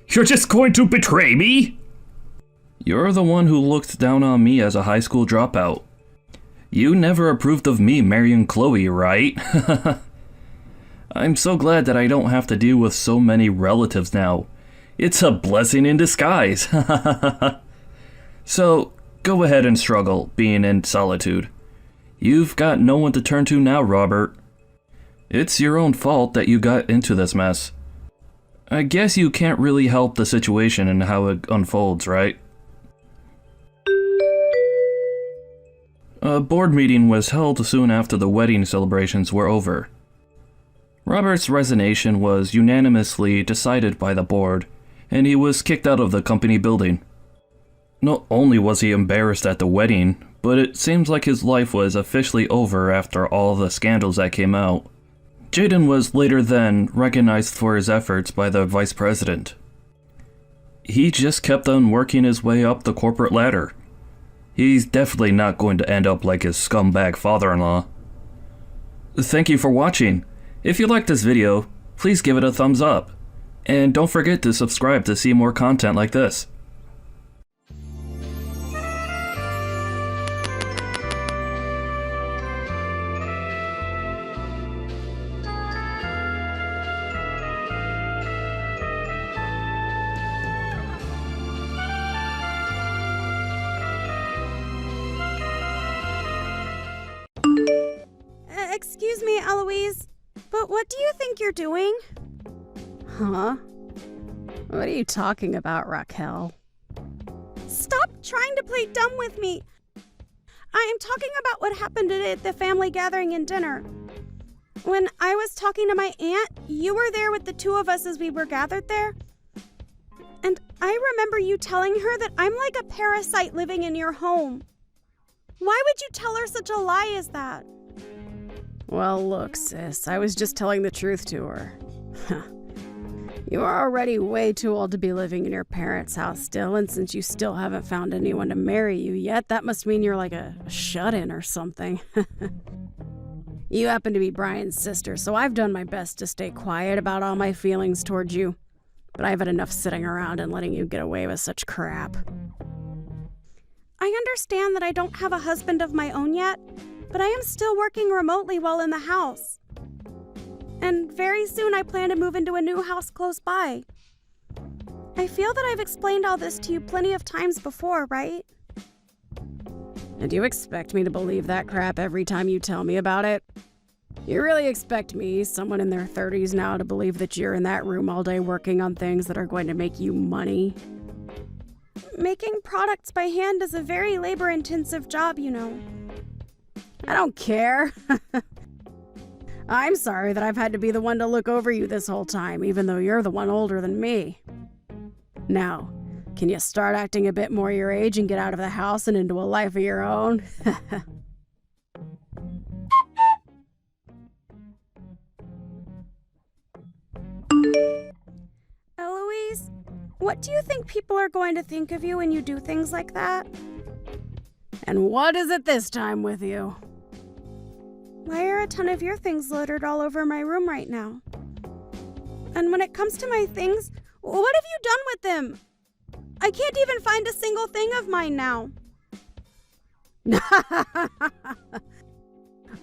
You're just going to betray me? You're the one who looked down on me as a high school dropout. You never approved of me marrying Chloe, right? I'm so glad that I don't have to deal with so many relatives now. It's a blessing in disguise. So, go ahead and struggle, being in solitude. You've got no one to turn to now, Robert. It's your own fault that you got into this mess. I guess you can't really help the situation and how it unfolds, right? A board meeting was held soon after the wedding celebrations were over. Robert's resignation was unanimously decided by the board, and he was kicked out of the company building. Not only was he embarrassed at the wedding, but it seems like his life was officially over after all the scandals that came out. Jaden was later then recognized for his efforts by the vice president. He just kept on working his way up the corporate ladder. He's definitely not going to end up like his scumbag father-in-law. Thank you for watching. If you liked this video, please give it a thumbs up. And don't forget to subscribe to see more content like this. Excuse me, Eloise, but what do you think you're doing? Huh? What are you talking about, Raquel? Stop trying to play dumb with me. I am talking about what happened today at the family gathering and dinner. When I was talking to my aunt, you were there with the two of us as we were gathered there. And I remember you telling her that I'm like a parasite living in your home. Why would you tell her such a lie as that? Well, look, sis, I was just telling the truth to her. You are already way too old to be living in your parents' house still, and since you still haven't found anyone to marry you yet, that must mean you're like a shut-in or something. You happen to be Brian's sister, so I've done my best to stay quiet about all my feelings towards you, but I've had enough sitting around and letting you get away with such crap. I understand that I don't have a husband of my own yet, but I am still working remotely while in the house. And very soon I plan to move into a new house close by. I feel that I've explained all this to you plenty of times before, right? And you expect me to believe that crap every time you tell me about it? You really expect me, someone in their 30s now, to believe that you're in that room all day working on things that are going to make you money? Making products by hand is a very labor-intensive job, you know. I don't care. I'm sorry that I've had to be the one to look over you this whole time, even though you're the one older than me. Now, can you start acting a bit more your age and get out of the house and into a life of your own? Eloise, what do you think people are going to think of you when you do things like that? And what is it this time with you? Why are a ton of your things littered all over my room right now? And when it comes to my things, what have you done with them? I can't even find a single thing of mine now.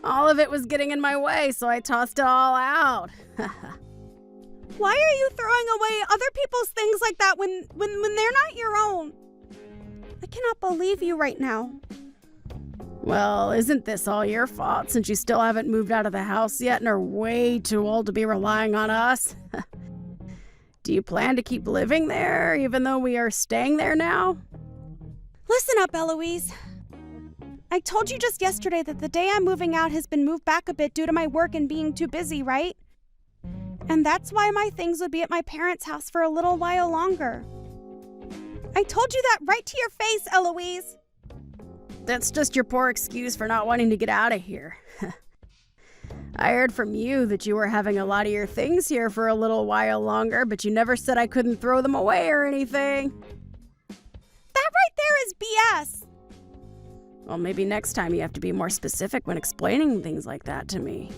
All of it was getting in my way, so I tossed it all out. Why are you throwing away other people's things like that when they're not your own? I cannot believe you right now. Well, isn't this all your fault since you still haven't moved out of the house yet and are way too old to be relying on us? Do you plan to keep living there even though we are staying there now? Listen up, Eloise. I told you just yesterday that the day I'm moving out has been moved back a bit due to my work and being too busy, right? And that's why my things would be at my parents' house for a little while longer. I told you that right to your face, Eloise. That's just your poor excuse for not wanting to get out of here. I heard from you that you were having a lot of your things here for a little while longer, but you never said I couldn't throw them away or anything. That right there is BS! Well, maybe next time you have to be more specific when explaining things like that to me.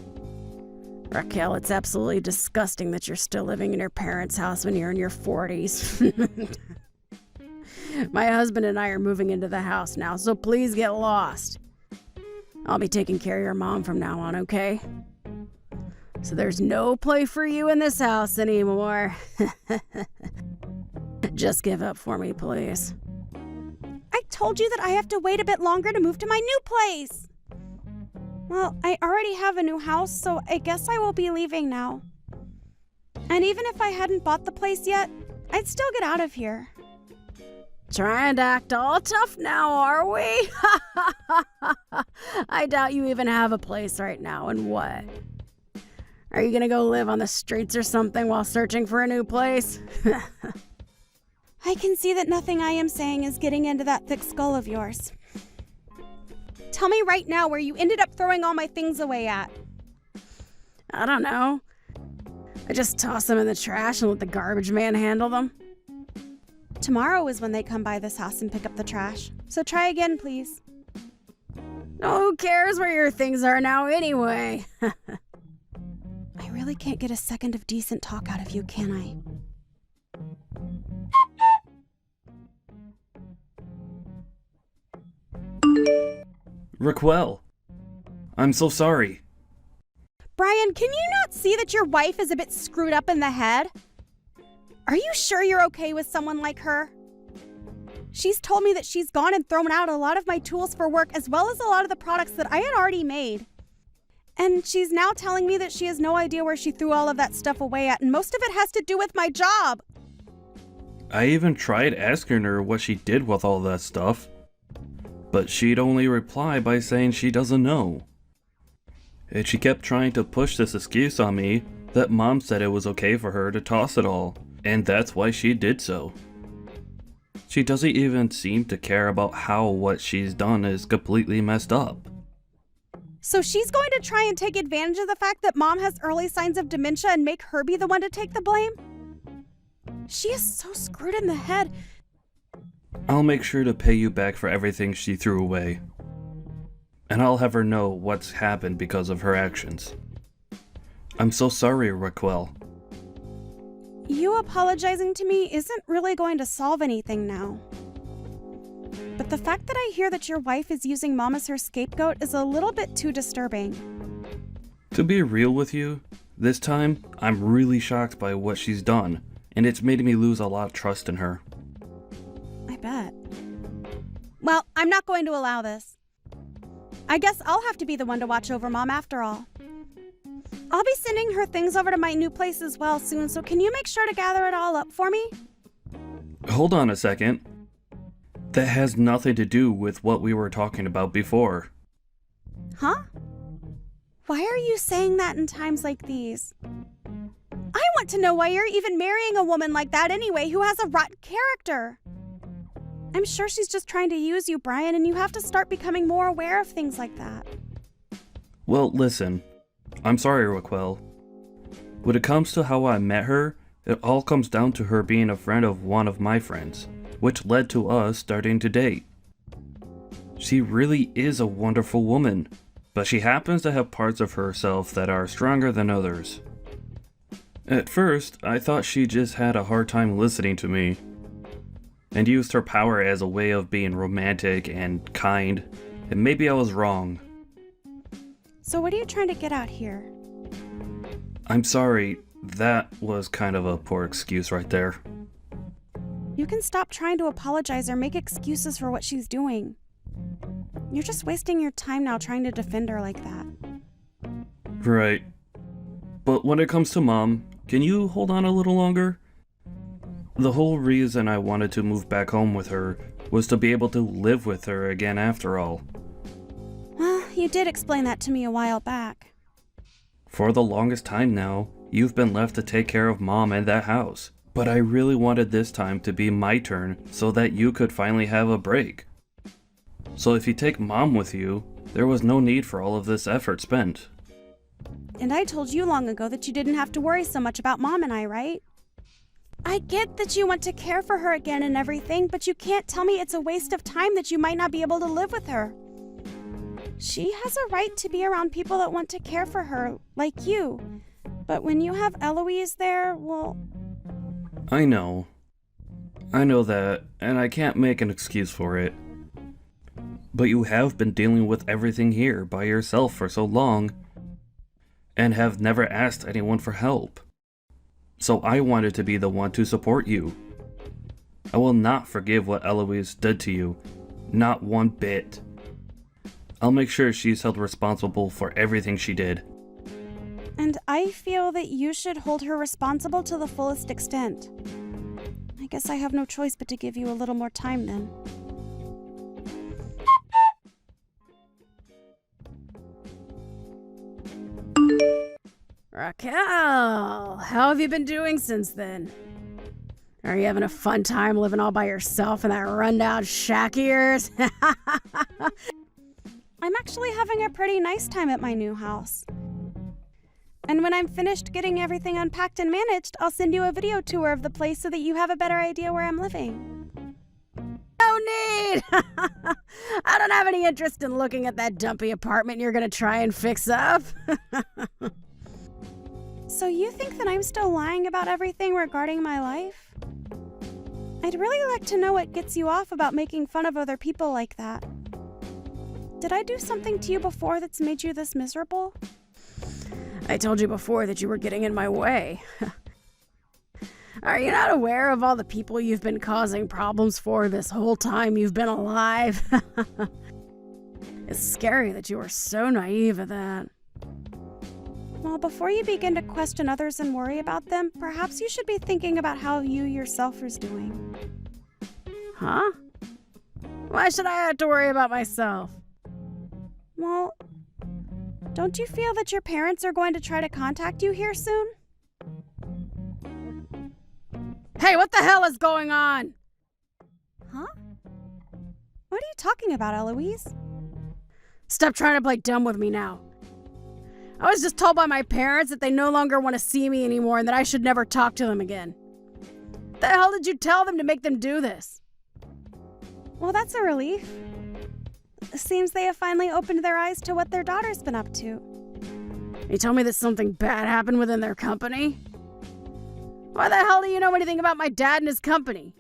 Raquel, it's absolutely disgusting that you're still living in your parents' house when you're in your 40s. My husband and I are moving into the house now, so please get lost. I'll be taking care of your mom from now on, okay? So there's no play for you in this house anymore. Just give up for me, please. I told you that I have to wait a bit longer to move to my new place. Well, I already have a new house, so I guess I will be leaving now. And even if I hadn't bought the place yet, I'd still get out of here. Trying to act all tough now, are we? I doubt you even have a place right now, and what? Are you gonna go live on the streets or something while searching for a new place? I can see that nothing I am saying is getting into that thick skull of yours. Tell me right now where you ended up throwing all my things away at. I don't know. I just toss them in the trash and let the garbage man handle them. Tomorrow is when they come by this house and pick up the trash. So try again, please. Oh, who cares where your things are now anyway? I really can't get a second of decent talk out of you, can I? Raquel, I'm so sorry. Brian, can you not see that your wife is a bit screwed up in the head? Are you sure you're okay with someone like her? She's told me that she's gone and thrown out a lot of my tools for work as well as a lot of the products that I had already made. And she's now telling me that she has no idea where she threw all of that stuff away at, and most of it has to do with my job. I even tried asking her what she did with all that stuff, but she'd only reply by saying she doesn't know. And she kept trying to push this excuse on me that Mom said it was okay for her to toss it all, and that's why she did so. She doesn't even seem to care about how what she's done is completely messed up. So she's going to try and take advantage of the fact that Mom has early signs of dementia and make her be the one to take the blame? She is so screwed in the head. I'll make sure to pay you back for everything she threw away. And I'll have her know what's happened because of her actions. I'm so sorry, Raquel. You apologizing to me isn't really going to solve anything now. But the fact that I hear that your wife is using Mom as her scapegoat is a little bit too disturbing. To be real with you, this time, I'm really shocked by what she's done, and it's made me lose a lot of trust in her. I bet. Well, I'm not going to allow this. I guess I'll have to be the one to watch over Mom after all. I'll be sending her things over to my new place as well soon, so can you make sure to gather it all up for me? Hold on a second. That has nothing to do with what we were talking about before. Huh? Why are you saying that in times like these? I want to know why you're even marrying a woman like that anyway, who has a rotten character. I'm sure she's just trying to use you, Brian, and you have to start becoming more aware of things like that. Well, listen. I'm sorry, Raquel. When it comes to how I met her, it all comes down to her being a friend of one of my friends, which led to us starting to date. She really is a wonderful woman, but she happens to have parts of herself that are stronger than others. At first, I thought she just had a hard time listening to me, and used her power as a way of being romantic and kind, and maybe I was wrong. So what are you trying to get at here? I'm sorry, that was kind of a poor excuse right there. You can stop trying to apologize or make excuses for what she's doing. You're just wasting your time now trying to defend her like that. Right. But when it comes to Mom, can you hold on a little longer? The whole reason I wanted to move back home with her was to be able to live with her again after all. Well, you did explain that to me a while back. For the longest time now, you've been left to take care of Mom and that house. But I really wanted this time to be my turn so that you could finally have a break. So if you take Mom with you, there was no need for all of this effort spent. And I told you long ago that you didn't have to worry so much about Mom and I, right? I get that you want to care for her again and everything, but you can't tell me it's a waste of time that you might not be able to live with her. She has a right to be around people that want to care for her, like you. But when you have Eloise there, well... I know that, and I can't make an excuse for it. But you have been dealing with everything here by yourself for so long, and have never asked anyone for help. So I wanted to be the one to support you. I will not forgive what Eloise did to you, not one bit. I'll make sure she's held responsible for everything she did. And I feel that you should hold her responsible to the fullest extent. I guess I have no choice but to give you a little more time then. Raquel, how have you been doing since then? Are you having a fun time living all by yourself in that rundown shack of yours? I'm actually having a pretty nice time at my new house. And when I'm finished getting everything unpacked and managed, I'll send you a video tour of the place so that you have a better idea where I'm living. No need! I don't have any interest in looking at that dumpy apartment you're gonna try and fix up. So you think that I'm still lying about everything regarding my life? I'd really like to know what gets you off about making fun of other people like that. Did I do something to you before that's made you this miserable? I told you before that you were getting in my way. Are you not aware of all the people you've been causing problems for this whole time you've been alive? It's scary that you were so naive at that. Well, before you begin to question others and worry about them, perhaps you should be thinking about how you yourself is doing. Huh? Why should I have to worry about myself? Well, don't you feel that your parents are going to try to contact you here soon? Hey, what the hell is going on? Huh? What are you talking about, Eloise? Stop trying to play dumb with me now. I was just told by my parents that they no longer want to see me anymore and that I should never talk to them again. What the hell did you tell them to make them do this? Well, that's a relief. It seems they have finally opened their eyes to what their daughter's been up to. You told me that something bad happened within their company? Why the hell do you know anything about my dad and his company?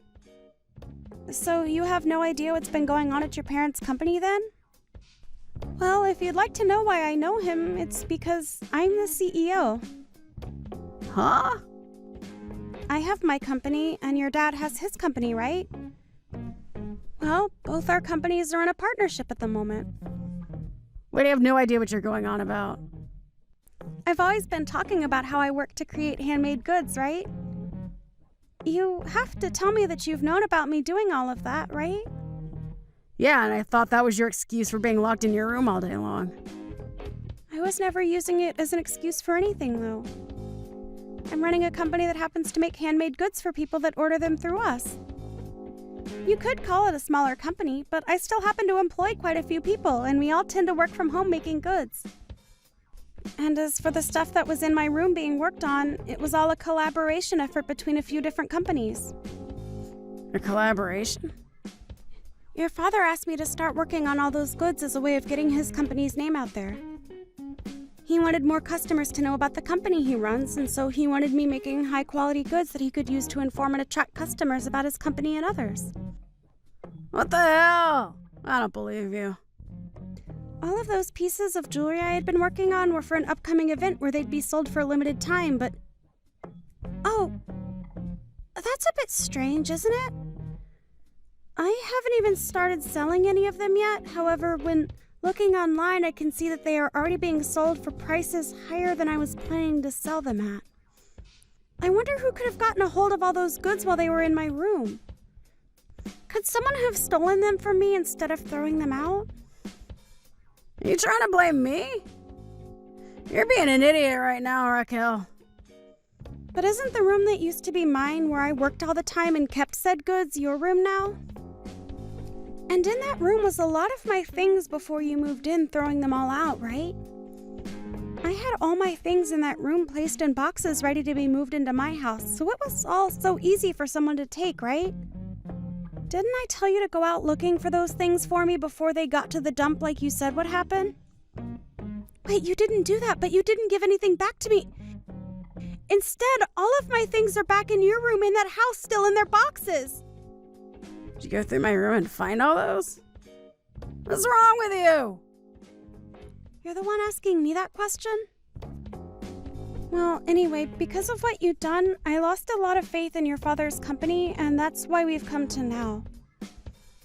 So you have no idea what's been going on at your parents' company then? Well, if you'd like to know why I know him, it's because I'm the CEO. Huh? I have my company, and your dad has his company, right? Well, both our companies are in a partnership at the moment. We have no idea what you're going on about. I've always been talking about how I work to create handmade goods, right? You have to tell me that you've known about me doing all of that, right? Yeah, and I thought that was your excuse for being locked in your room all day long. I was never using it as an excuse for anything, though. I'm running a company that happens to make handmade goods for people that order them through us. You could call it a smaller company, but I still happen to employ quite a few people, and we all tend to work from home making goods. And as for the stuff that was in my room being worked on, it was all a collaboration effort between a few different companies. A collaboration? Your father asked me to start working on all those goods as a way of getting his company's name out there. He wanted more customers to know about the company he runs, and so he wanted me making high-quality goods that he could use to inform and attract customers about his company and others. What the hell? I don't believe you. All of those pieces of jewelry I had been working on were for an upcoming event where they'd be sold for a limited time, but... Oh, that's a bit strange, isn't it? I haven't even started selling any of them yet. However, when looking online, I can see that they are already being sold for prices higher than I was planning to sell them at. I wonder who could have gotten a hold of all those goods while they were in my room. Could someone have stolen them from me instead of throwing them out? Are you trying to blame me? You're being an idiot right now, Raquel. But isn't the room that used to be mine, where I worked all the time and kept said goods, your room now? And in that room was a lot of my things before you moved in, throwing them all out, right? I had all my things in that room placed in boxes ready to be moved into my house, so it was all so easy for someone to take, right? Didn't I tell you to go out looking for those things for me before they got to the dump like you said would happen? Wait, you didn't do that, but you didn't give anything back to me. Instead, all of my things are back in your room in that house, still in their boxes. Did you go through my room and find all those? What's wrong with you? You're the one asking me that question? Well, anyway, because of what you've done, I lost a lot of faith in your father's company, and that's why we've come to now.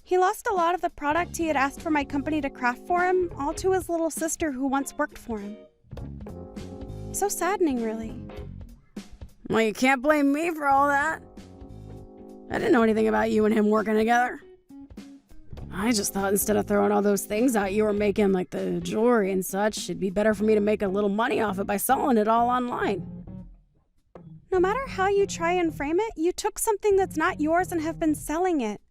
He lost a lot of the product he had asked for my company to craft for him, all to his little sister who once worked for him. So saddening, really. Well, you can't blame me for all that. I didn't know anything about you and him working together. I just thought instead of throwing all those things out you were making, like the jewelry and such, it'd be better for me to make a little money off it by selling it all online. No matter how you try and frame it, you took something that's not yours and have been selling it.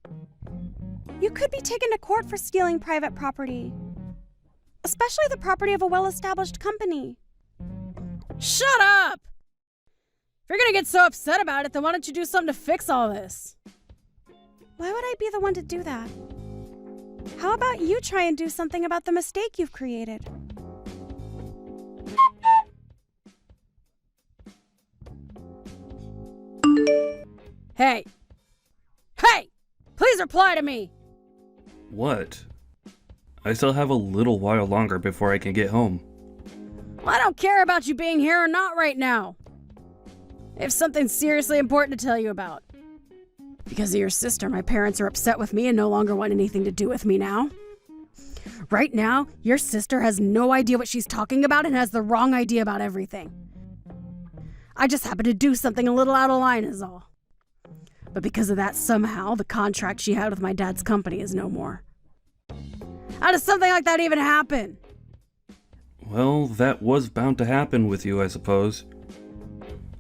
You could be taken to court for stealing private property, especially the property of a well-established company. Shut up! If you're gonna get so upset about it, then why don't you do something to fix all this? Why would I be the one to do that? How about you try and do something about the mistake you've created? Hey! Hey! Please reply to me! What? I still have a little while longer before I can get home. Well, I don't care about you being here or not right now. I have something seriously important to tell you about. Because of your sister, my parents are upset with me and no longer want anything to do with me now. Right now, your sister has no idea what she's talking about and has the wrong idea about everything. I just happened to do something a little out of line is all. But because of that, somehow, the contract she had with my dad's company is no more. How does something like that even happen? Well, that was bound to happen with you, I suppose.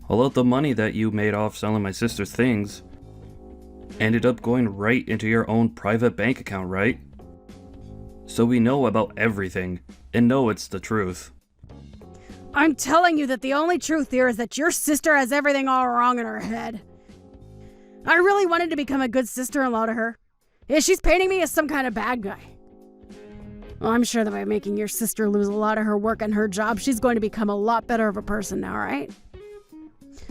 All of the money that you made off selling my sister's things ended up going right into your own private bank account, right? So we know about everything, and know it's the truth. I'm telling you that the only truth here is that your sister has everything all wrong in her head. I really wanted to become a good sister-in-law to her. Yeah, she's painting me as some kind of bad guy. Well, I'm sure that by making your sister lose a lot of her work and her job, she's going to become a lot better of a person now, right?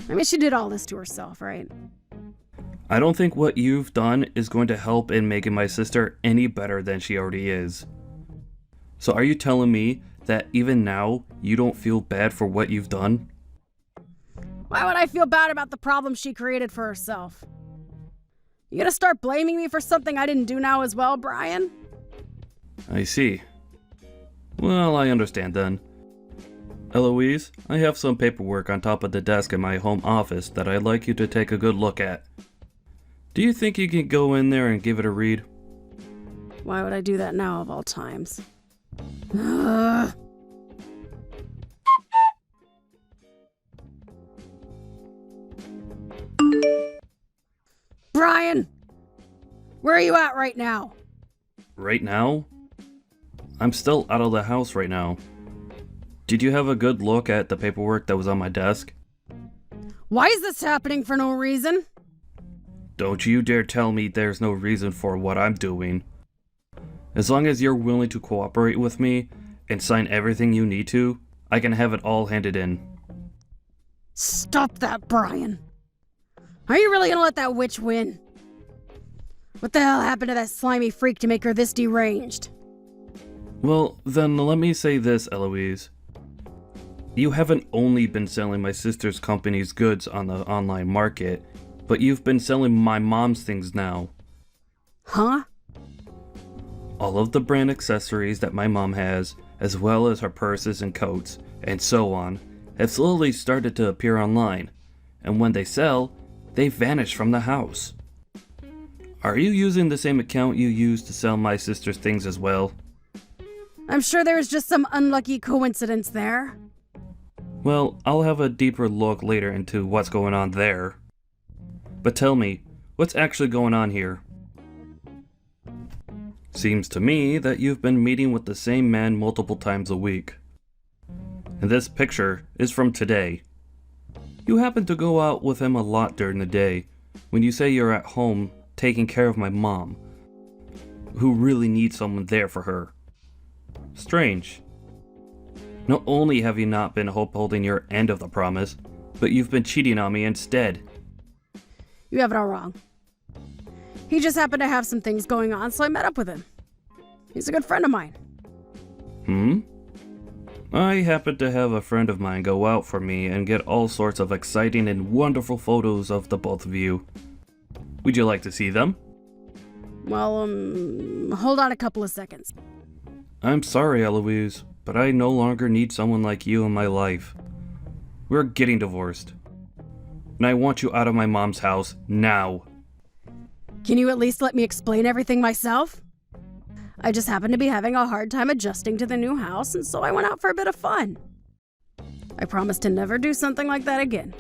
I mean, she did all this to herself, right? I don't think what you've done is going to help in making my sister any better than she already is. So are you telling me that even now, you don't feel bad for what you've done? Why would I feel bad about the problem she created for herself? You gonna start blaming me for something I didn't do now as well, Brian? I see. Well, I understand then. Eloise, I have some paperwork on top of the desk in my home office that I'd like you to take a good look at. Do you think you can go in there and give it a read? Why would I do that now of all times? Ugh. Brian! Where are you at right now? Right now? I'm still out of the house right now. Did you have a good look at the paperwork that was on my desk? Why is this happening for no reason? Don't you dare tell me there's no reason for what I'm doing. As long as you're willing to cooperate with me and sign everything you need to, I can have it all handed in. Stop that, Brian. Are you really gonna let that witch win? What the hell happened to that slimy freak to make her this deranged? Well, then let me say this, Eloise. You haven't only been selling my sister's company's goods on the online market, but you've been selling my mom's things now. Huh? All of the brand accessories that my mom has, as well as her purses and coats, and so on, have slowly started to appear online, and when they sell, they vanish from the house. Are you using the same account you used to sell my sister's things as well? I'm sure there's just some unlucky coincidence there. Well, I'll have a deeper look later into what's going on there. But tell me, what's actually going on here? Seems to me that you've been meeting with the same man multiple times a week. And this picture is from today. You happen to go out with him a lot during the day, when you say you're at home taking care of my mom, who really needs someone there for her. Strange. Not only have you not been upholding your end of the promise, but you've been cheating on me instead. You have it all wrong. He just happened to have some things going on, so I met up with him. He's a good friend of mine. I happen to have a friend of mine go out for me and get all sorts of exciting and wonderful photos of the both of you. Would you like to see them? Well, hold on a couple of seconds. I'm sorry, Eloise, but I no longer need someone like you in my life. We're getting divorced. And I want you out of my mom's house now. Can you at least let me explain everything myself? I just happened to be having a hard time adjusting to the new house, and so I went out for a bit of fun. I promise to never do something like that again.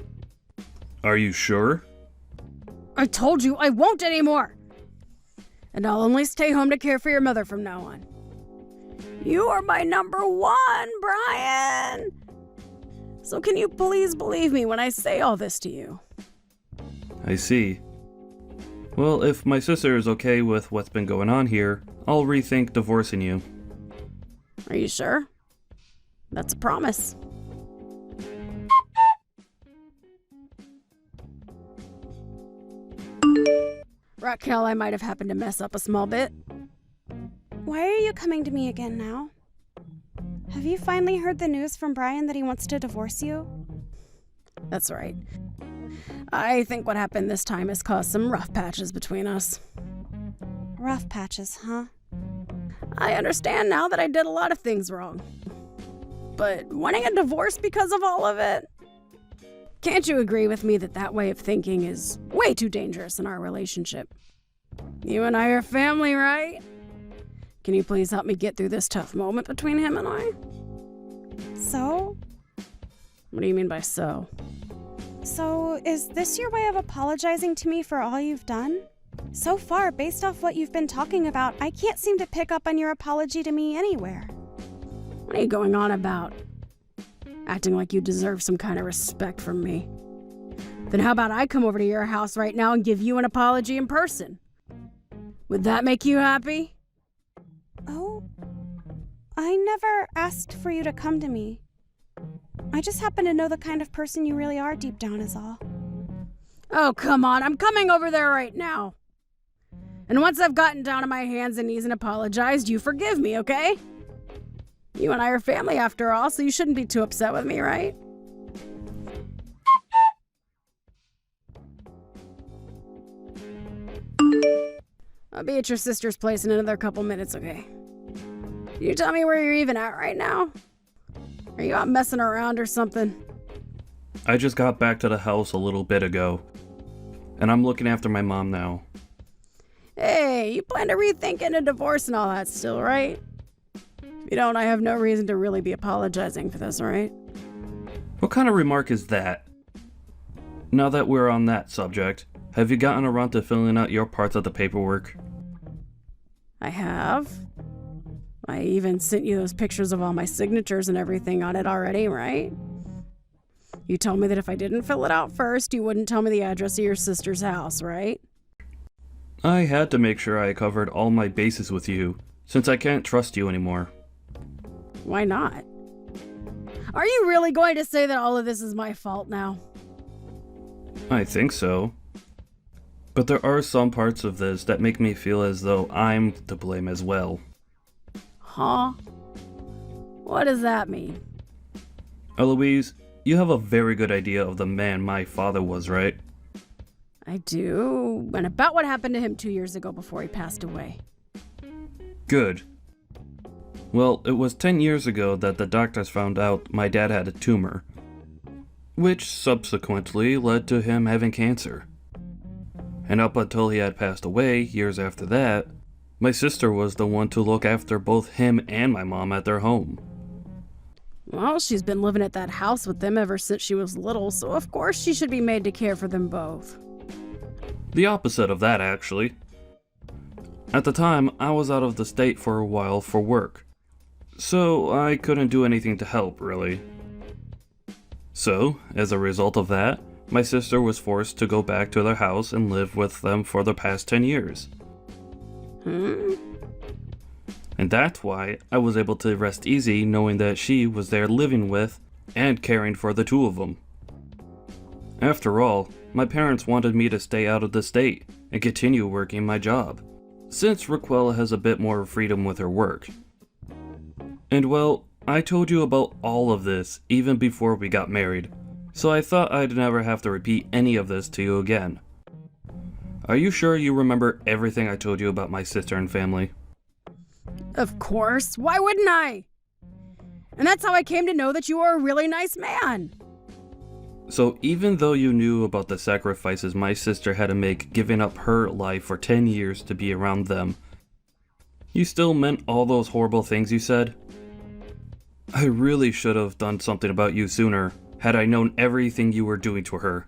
Are you sure? I told you I won't anymore! And I'll only stay home to care for your mother from now on. You are my number one, Brian! So can you please believe me when I say all this to you? I see. Well, if my sister is okay with what's been going on here, I'll rethink divorcing you. Are you sure? That's a promise. Raquel, I might have happened to mess up a small bit. Why are you coming to me again now? Have you finally heard the news from Brian that he wants to divorce you? That's right. I think what happened this time has caused some rough patches between us. Rough patches, huh? I understand now that I did a lot of things wrong. But wanting a divorce because of all of it? Can't you agree with me that that way of thinking is way too dangerous in our relationship? You and I are family, right? Can you please help me get through this tough moment between him and I? So? What do you mean by so? So, is this your way of apologizing to me for all you've done? So far, based off what you've been talking about, I can't seem to pick up on your apology to me anywhere. What are you going on about? Acting like you deserve some kind of respect from me. Then how about I come over to your house right now and give you an apology in person? Would that make you happy? Oh, I never asked for you to come to me. I just happen to know the kind of person you really are deep down is all. Oh, come on, I'm coming over there right now. And once I've gotten down on my hands and knees and apologized, you forgive me, okay? You and I are family after all, so you shouldn't be too upset with me, right? I'll be at your sister's place in another couple minutes, okay? Can you tell me where you're even at right now? Are you out messing around or something? I just got back to the house a little bit ago, and I'm looking after my mom now. Hey, you plan to rethink getting a divorce and all that still, right? If you don't, I have no reason to really be apologizing for this, right? What kind of remark is that? Now that we're on that subject, have you gotten around to filling out your parts of the paperwork? I have. I even sent you those pictures of all my signatures and everything on it already, right? You told me that if I didn't fill it out first, you wouldn't tell me the address of your sister's house, right? I had to make sure I covered all my bases with you, since I can't trust you anymore. Why not? Are you really going to say that all of this is my fault now? I think so. But there are some parts of this that make me feel as though I'm to blame as well. Huh? What does that mean? Eloise, you have a very good idea of the man my father was, right? I do, and about what happened to him 2 years ago before he passed away. Good. Well, it was 10 years ago that the doctors found out my dad had a tumor, which subsequently led to him having cancer. And up until he had passed away, years after that, my sister was the one to look after both him and my mom at their home. Well, she's been living at that house with them ever since she was little, so of course she should be made to care for them both. The opposite of that, actually. At the time, I was out of the state for a while for work, so I couldn't do anything to help, really. So, as a result of that, my sister was forced to go back to their house and live with them for the past 10 years. And that's why I was able to rest easy knowing that she was there living with and caring for the two of them. After all, my parents wanted me to stay out of the state and continue working my job, since Raquel has a bit more freedom with her work. And well, I told you about all of this even before we got married, so I thought I'd never have to repeat any of this to you again. Are you sure you remember everything I told you about my sister and family? Of course. Why wouldn't I? And that's how I came to know that you are a really nice man. So even though you knew about the sacrifices my sister had to make giving up her life for 10 years to be around them, you still meant all those horrible things you said? I really should have done something about you sooner, had I known everything you were doing to her.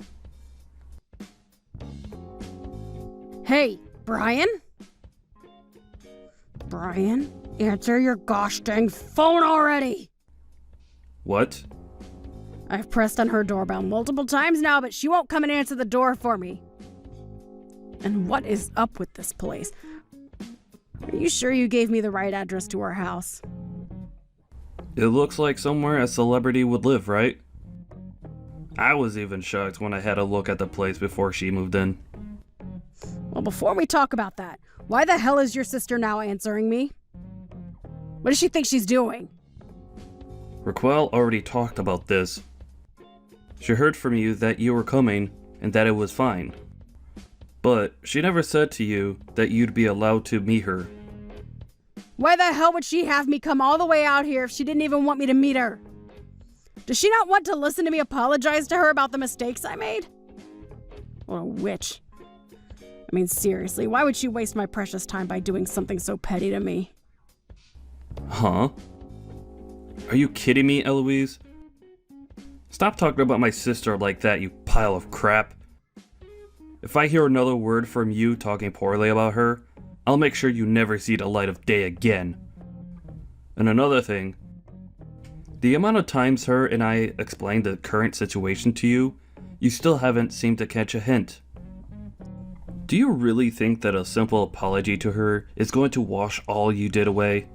Hey, Brian? Brian, answer your gosh dang phone already! What? I've pressed on her doorbell multiple times now, but she won't come and answer the door for me. And what is up with this place? Are you sure you gave me the right address to her house? It looks like somewhere a celebrity would live, right? I was even shocked when I had a look at the place before she moved in. Well, before we talk about that, why the hell is your sister now answering me? What does she think she's doing? Raquel already talked about this. She heard from you that you were coming and that it was fine. But she never said to you that you'd be allowed to meet her. Why the hell would she have me come all the way out here if she didn't even want me to meet her? Does she not want to listen to me apologize to her about the mistakes I made? What a witch. I mean, seriously, why would she waste my precious time by doing something so petty to me? Huh? Are you kidding me, Eloise? Stop talking about my sister like that, you pile of crap. If I hear another word from you talking poorly about her, I'll make sure you never see the light of day again. And another thing, the amount of times her and I explained the current situation to you, you still haven't seemed to catch a hint. Do you really think that a simple apology to her is going to wash all you did away?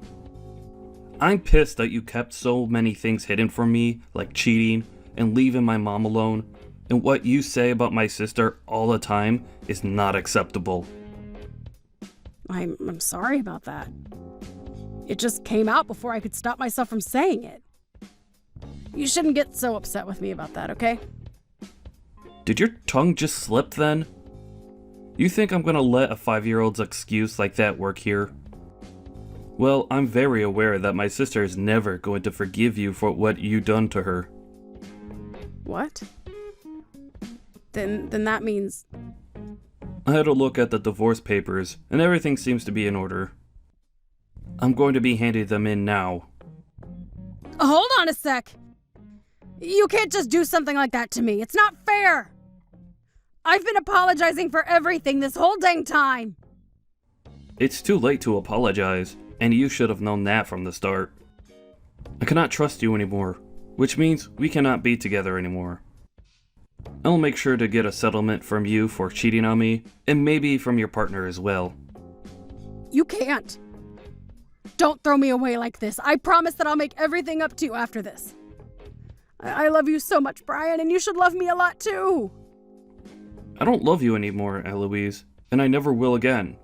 I'm pissed that you kept so many things hidden from me, like cheating and leaving my mom alone, and what you say about my sister all the time is not acceptable. I'm sorry about that. It just came out before I could stop myself from saying it. You shouldn't get so upset with me about that, okay? Did your tongue just slip then? You think I'm gonna let a 5-year-old's excuse like that work here? Well, I'm very aware that my sister is never going to forgive you for what you done to her. What? Then that means... I had a look at the divorce papers, and everything seems to be in order. I'm going to be handing them in now. Hold on a sec! You can't just do something like that to me. It's not fair! I've been apologizing for everything this whole dang time! It's too late to apologize, and you should have known that from the start. I cannot trust you anymore, which means we cannot be together anymore. I'll make sure to get a settlement from you for cheating on me, and maybe from your partner as well. You can't. Don't throw me away like this. I promise that I'll make everything up to you after this. I love you so much, Brian, and you should love me a lot too. I don't love you anymore, Eloise, and I never will again.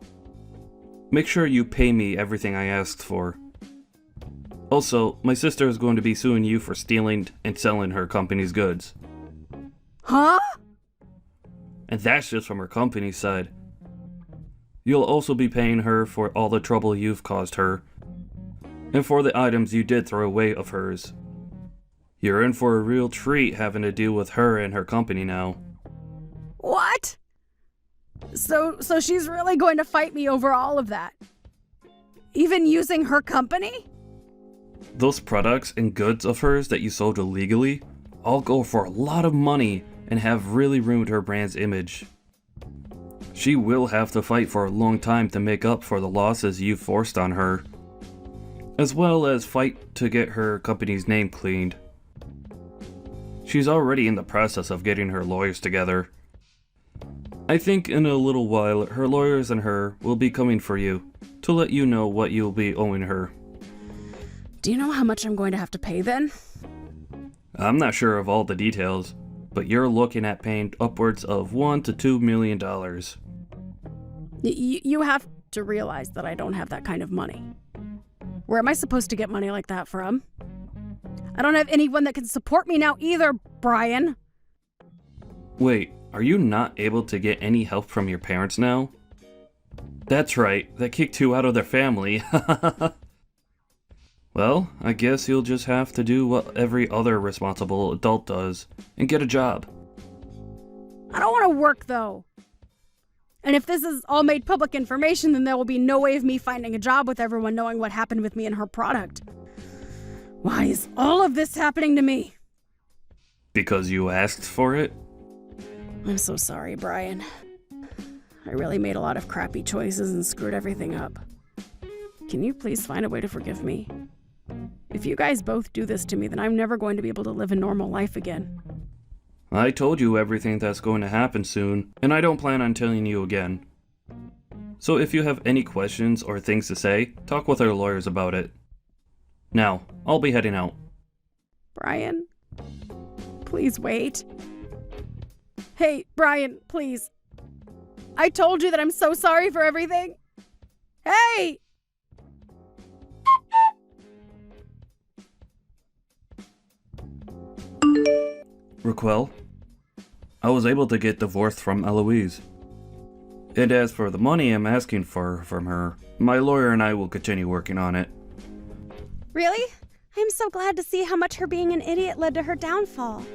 Make sure you pay me everything I asked for. Also, my sister is going to be suing you for stealing and selling her company's goods. Huh? And that's just from her company's side. You'll also be paying her for all the trouble you've caused her, and for the items you did throw away of hers. You're in for a real treat having to deal with her and her company now. What? So she's really going to fight me over all of that? Even using her company? Those products and goods of hers that you sold illegally all go for a lot of money and have really ruined her brand's image. She will have to fight for a long time to make up for the losses you've forced on her, as well as fight to get her company's name cleaned. She's already in the process of getting her lawyers together. I think in a little while, her lawyers and her will be coming for you to let you know what you'll be owing her. Do you know how much I'm going to have to pay then? I'm not sure of all the details, but you're looking at paying upwards of $1 to $2 million. You have to realize that I don't have that kind of money. Where am I supposed to get money like that from? I don't have anyone that can support me now either, Brian. Wait, are you not able to get any help from your parents now? That's right, they kicked you out of their family. Well, I guess you'll just have to do what every other responsible adult does and get a job. I don't want to work, though. And if this is all made public information, then there will be no way of me finding a job with everyone knowing what happened with me and her product. Why is all of this happening to me? Because you asked for it? I'm so sorry, Brian. I really made a lot of crappy choices and screwed everything up. Can you please find a way to forgive me? If you guys both do this to me, then I'm never going to be able to live a normal life again. I told you everything that's going to happen soon, and I don't plan on telling you again. So if you have any questions or things to say, talk with our lawyers about it. Now, I'll be heading out. Brian, please wait. Hey, Brian, please. I told you that I'm so sorry for everything. Hey! Raquel, I was able to get divorced from Eloise. And as for the money I'm asking for from her, my lawyer and I will continue working on it. Really? I'm so glad to see how much her being an idiot led to her downfall.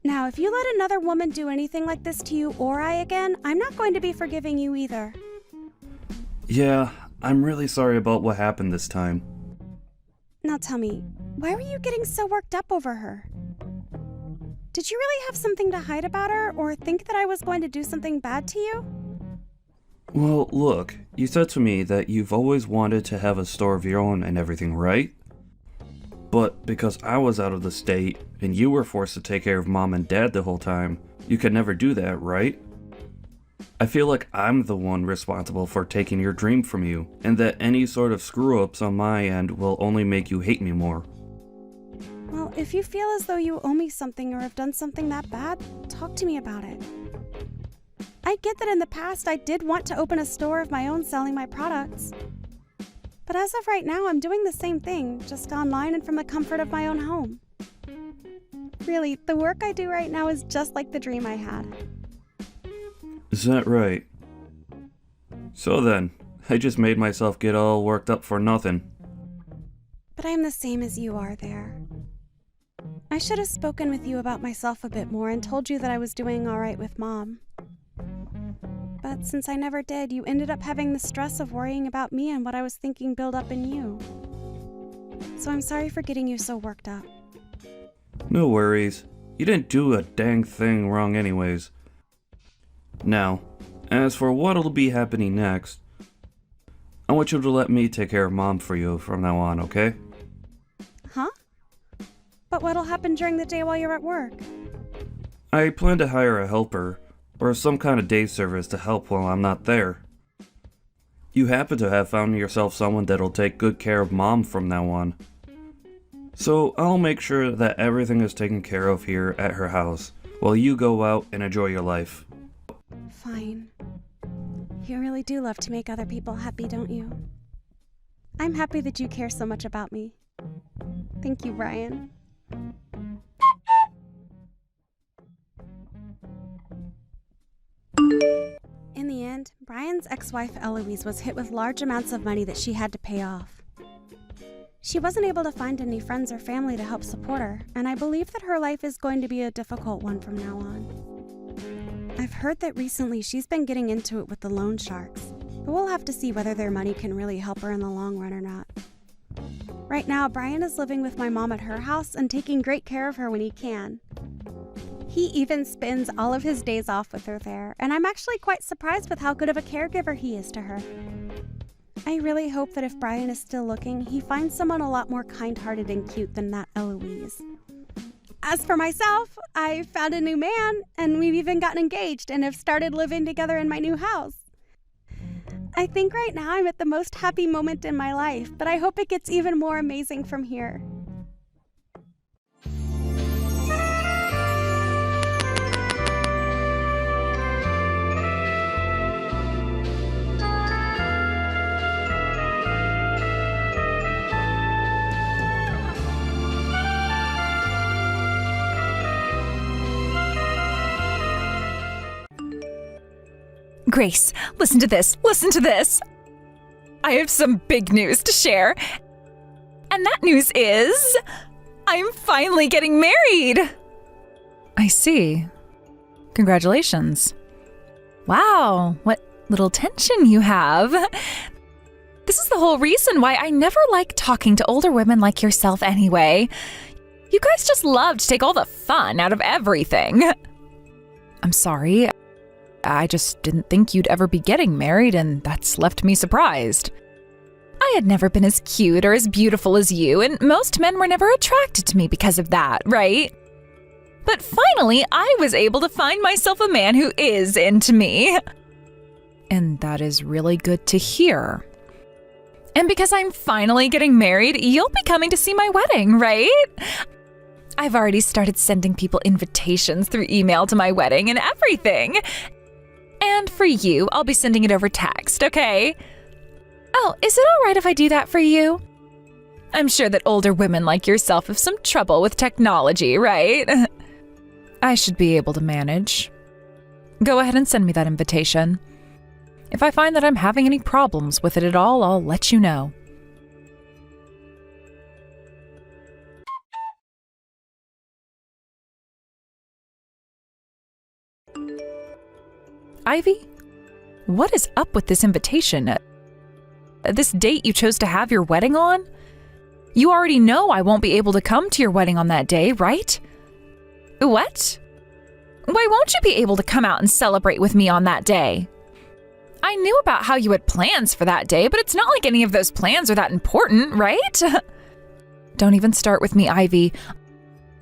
Now, if you let another woman do anything like this to you or I again, I'm not going to be forgiving you either. Yeah, I'm really sorry about what happened this time. Now tell me, why were you getting so worked up over her? Did you really have something to hide about her, or think that I was going to do something bad to you? Well, look, you said to me that you've always wanted to have a store of your own and everything, right? But because I was out of the state, and you were forced to take care of Mom and Dad the whole time, you could never do that, right? I feel like I'm the one responsible for taking your dream from you, and that any sort of screw-ups on my end will only make you hate me more. Well, if you feel as though you owe me something or have done something that bad, talk to me about it. I get that in the past I did want to open a store of my own selling my products. But as of right now, I'm doing the same thing, just online and from the comfort of my own home. Really, the work I do right now is just like the dream I had. Is that right? So then, I just made myself get all worked up for nothing. But I'm the same as you are there. I should have spoken with you about myself a bit more and told you that I was doing all right with Mom. But since I never did, you ended up having the stress of worrying about me and what I was thinking build up in you. So I'm sorry for getting you so worked up. No worries. You didn't do a dang thing wrong anyways. Now, as for what'll be happening next, I want you to let me take care of Mom for you from now on, okay? Huh? But what'll happen during the day while you're at work? I plan to hire a helper, or some kind of day service to help while I'm not there. You happen to have found yourself someone that'll take good care of Mom from now on. So I'll make sure that everything is taken care of here at her house, while you go out and enjoy your life. Fine. You really do love to make other people happy, don't you? I'm happy that you care so much about me. Thank you, Brian. In the end, Brian's ex-wife Eloise was hit with large amounts of money that she had to pay off. She wasn't able to find any friends or family to help support her, and I believe that her life is going to be a difficult one from now on. I've heard that recently she's been getting into it with the loan sharks, but we'll have to see whether their money can really help her in the long run or not. Right now, Brian is living with my mom at her house and taking great care of her when he can. He even spends all of his days off with her there, and I'm actually quite surprised with how good of a caregiver he is to her. I really hope that if Brian is still looking, he finds someone a lot more kind-hearted and cute than that Eloise. As for myself, I found a new man, and we've even gotten engaged and have started living together in my new house. I think right now I'm at the most happy moment in my life, but I hope it gets even more amazing from here. Grace, listen to this. Listen to this. I have some big news to share. And that news is I'm finally getting married. I see. Congratulations. Wow, what little tension you have. This is the whole reason why I never like talking to older women like yourself anyway. You guys just love to take all the fun out of everything. I'm sorry. I just didn't think you'd ever be getting married, and that's left me surprised. I had never been as cute or as beautiful as you, and most men were never attracted to me because of that, right? But finally, I was able to find myself a man who is into me. And that is really good to hear. And because I'm finally getting married, you'll be coming to see my wedding, right? I've already started sending people invitations through email to my wedding and everything. And for you, I'll be sending it over text, okay? Oh, is it all right if I do that for you? I'm sure that older women like yourself have some trouble with technology, right? I should be able to manage. Go ahead and send me that invitation. If I find that I'm having any problems with it at all, I'll let you know. Ivy, what is up with this invitation? This date you chose to have your wedding on? You already know I won't be able to come to your wedding on that day, right? What? Why won't you be able to come out and celebrate with me on that day? I knew about how you had plans for that day, but it's not like any of those plans are that important, right? Don't even start with me, Ivy.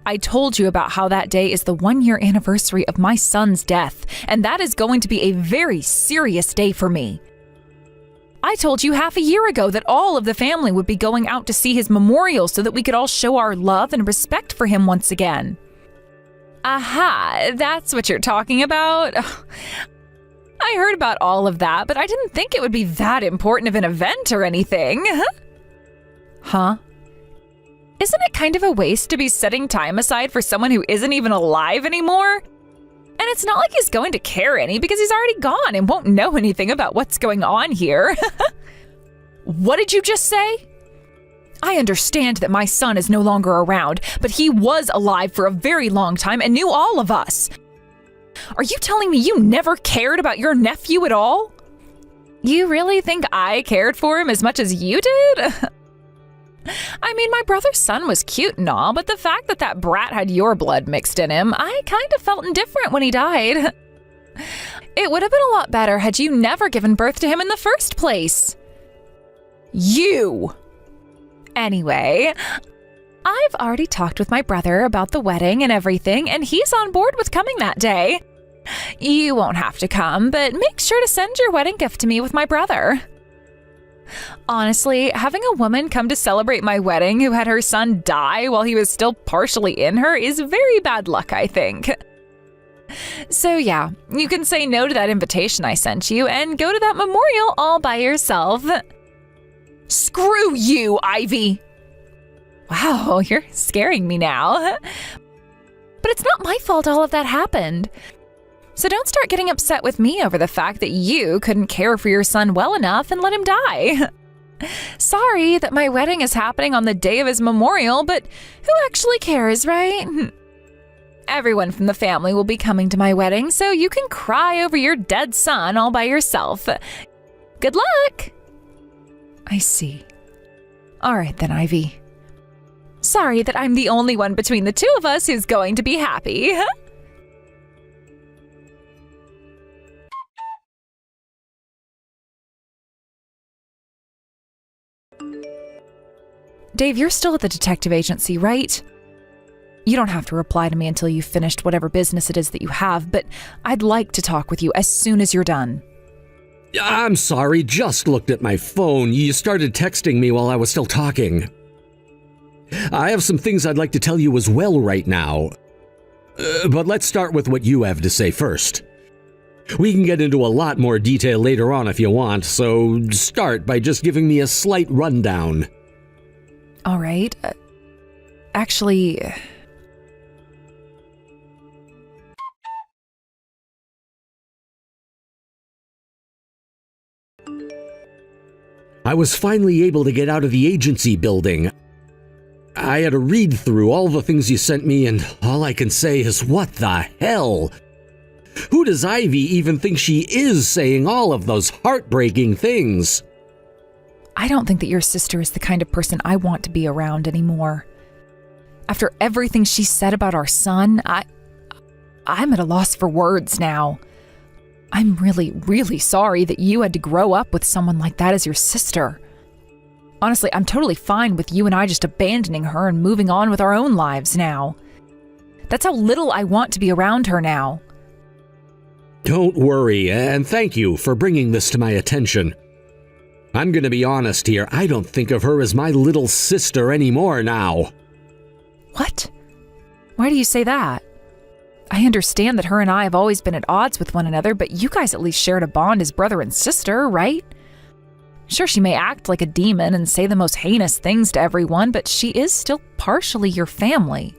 I told you about how that day is the 1-year anniversary of my son's death, and that is going to be a very serious day for me. I told you half a year ago that all of the family would be going out to see his memorial so that we could all show our love and respect for him once again. Aha, that's what you're talking about? I heard about all of that, but I didn't think it would be that important of an event or anything. Huh? Isn't it kind of a waste to be setting time aside for someone who isn't even alive anymore? And it's not like he's going to care any because he's already gone and won't know anything about what's going on here. What did you just say? I understand that my son is no longer around, but he was alive for a very long time and knew all of us. Are you telling me you never cared about your nephew at all? You really think I cared for him as much as you did? I mean, my brother's son was cute and all, but the fact that that brat had your blood mixed in him, I kind of felt indifferent when he died. It would have been a lot better had you never given birth to him in the first place. You! Anyway, I've already talked with my brother about the wedding and everything, and he's on board with coming that day. You won't have to come, but make sure to send your wedding gift to me with my brother. Honestly, having a woman come to celebrate my wedding who had her son die while he was still partially in her is very bad luck, I think. So yeah, you can say no to that invitation I sent you and go to that memorial all by yourself. Screw you, Ivy! Wow, you're scaring me now. But it's not my fault all of that happened. So don't start getting upset with me over the fact that you couldn't care for your son well enough and let him die. Sorry that my wedding is happening on the day of his memorial, but who actually cares, right? Everyone from the family will be coming to my wedding, so you can cry over your dead son all by yourself. Good luck! I see. All right then, Ivy. Sorry that I'm the only one between the two of us who's going to be happy. Dave, you're still at the detective agency, right? You don't have to reply to me until you've finished whatever business it is that you have, but I'd like to talk with you as soon as you're done. I'm sorry, just looked at my phone. You started texting me while I was still talking. I have some things I'd like to tell you as well right now. But let's start with what you have to say first. We can get into a lot more detail later on if you want, so start by just giving me a slight rundown. All right. Actually... I was finally able to get out of the agency building. I had to read through all the things you sent me, and all I can say is, what the hell? Who does Ivy even think she is, saying all of those heartbreaking things? I don't think that your sister is the kind of person I want to be around anymore. After everything she said about our son, I'm at a loss for words now. I'm really, really sorry that you had to grow up with someone like that as your sister. Honestly, I'm totally fine with you and I just abandoning her and moving on with our own lives now. That's how little I want to be around her now. Don't worry, and thank you for bringing this to my attention. I'm gonna be honest here, I don't think of her as my little sister anymore now. What? Why do you say that? I understand that her and I have always been at odds with one another, but you guys at least shared a bond as brother and sister, right? Sure, she may act like a demon and say the most heinous things to everyone, but she is still partially your family.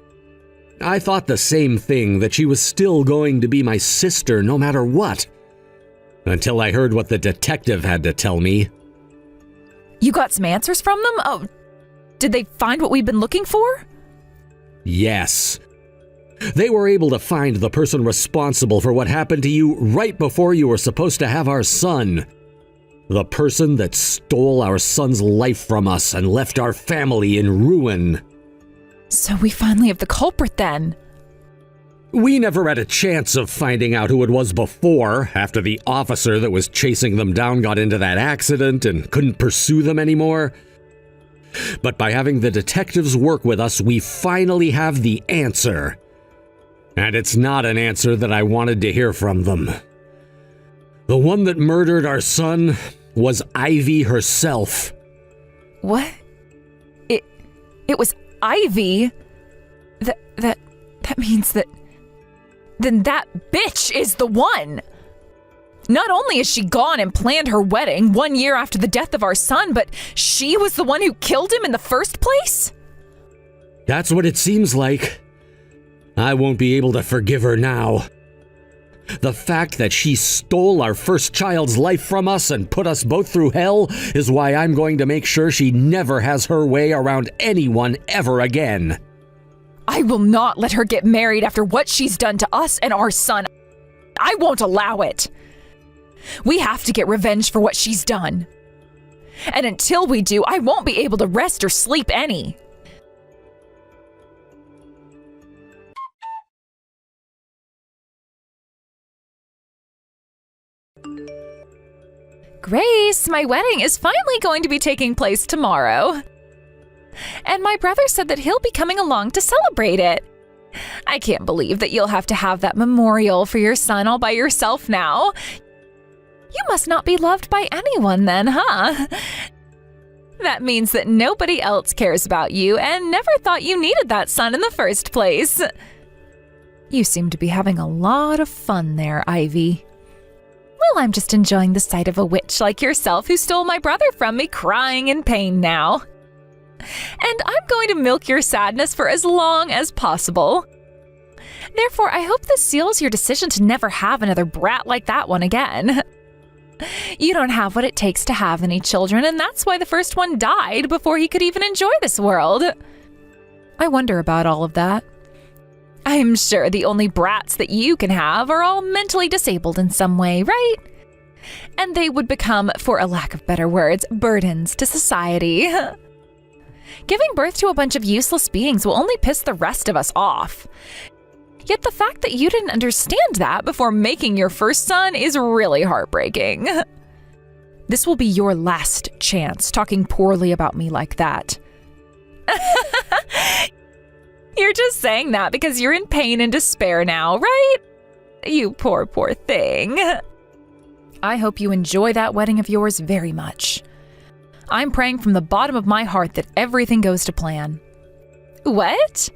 I thought the same thing, that she was still going to be my sister no matter what. Until I heard what the detective had to tell me. You got some answers from them? Oh, did they find what we've been looking for? Yes. They were able to find the person responsible for what happened to you right before you were supposed to have our son. The person that stole our son's life from us and left our family in ruin. So we finally have the culprit then. We never had a chance of finding out who it was before, after the officer that was chasing them down got into that accident and couldn't pursue them anymore. But by having the detectives work with us, we finally have the answer. And it's not an answer that I wanted to hear from them. The one that murdered our son was Ivy herself. What? It was Ivy? That means that... Then that bitch is the one! Not only is she gone and planned her wedding 1 year after the death of our son, but she was the one who killed him in the first place? That's what it seems like. I won't be able to forgive her now. The fact that she stole our first child's life from us and put us both through hell is why I'm going to make sure she never has her way around anyone ever again. I will not let her get married after what she's done to us and our son. I won't allow it. We have to get revenge for what she's done. And until we do, I won't be able to rest or sleep any. Grace, my wedding is finally going to be taking place tomorrow. And my brother said that he'll be coming along to celebrate it. I can't believe that you'll have to have that memorial for your son all by yourself now. You must not be loved by anyone then, huh? That means that nobody else cares about you and never thought you needed that son in the first place. You seem to be having a lot of fun there, Ivy. Well, I'm just enjoying the sight of a witch like yourself who stole my brother from me, crying in pain now. And I'm going to milk your sadness for as long as possible. Therefore, I hope this seals your decision to never have another brat like that one again. You don't have what it takes to have any children, and that's why the first one died before he could even enjoy this world. I wonder about all of that. I'm sure the only brats that you can have are all mentally disabled in some way, right? And they would become, for a lack of better words, burdens to society. Giving birth to a bunch of useless beings will only piss the rest of us off. Yet the fact that you didn't understand that before making your first son is really heartbreaking. This will be your last chance talking poorly about me like that. You're just saying that because you're in pain and despair now, right? You poor, poor thing. I hope you enjoy that wedding of yours very much. I'm praying from the bottom of my heart that everything goes to plan. What?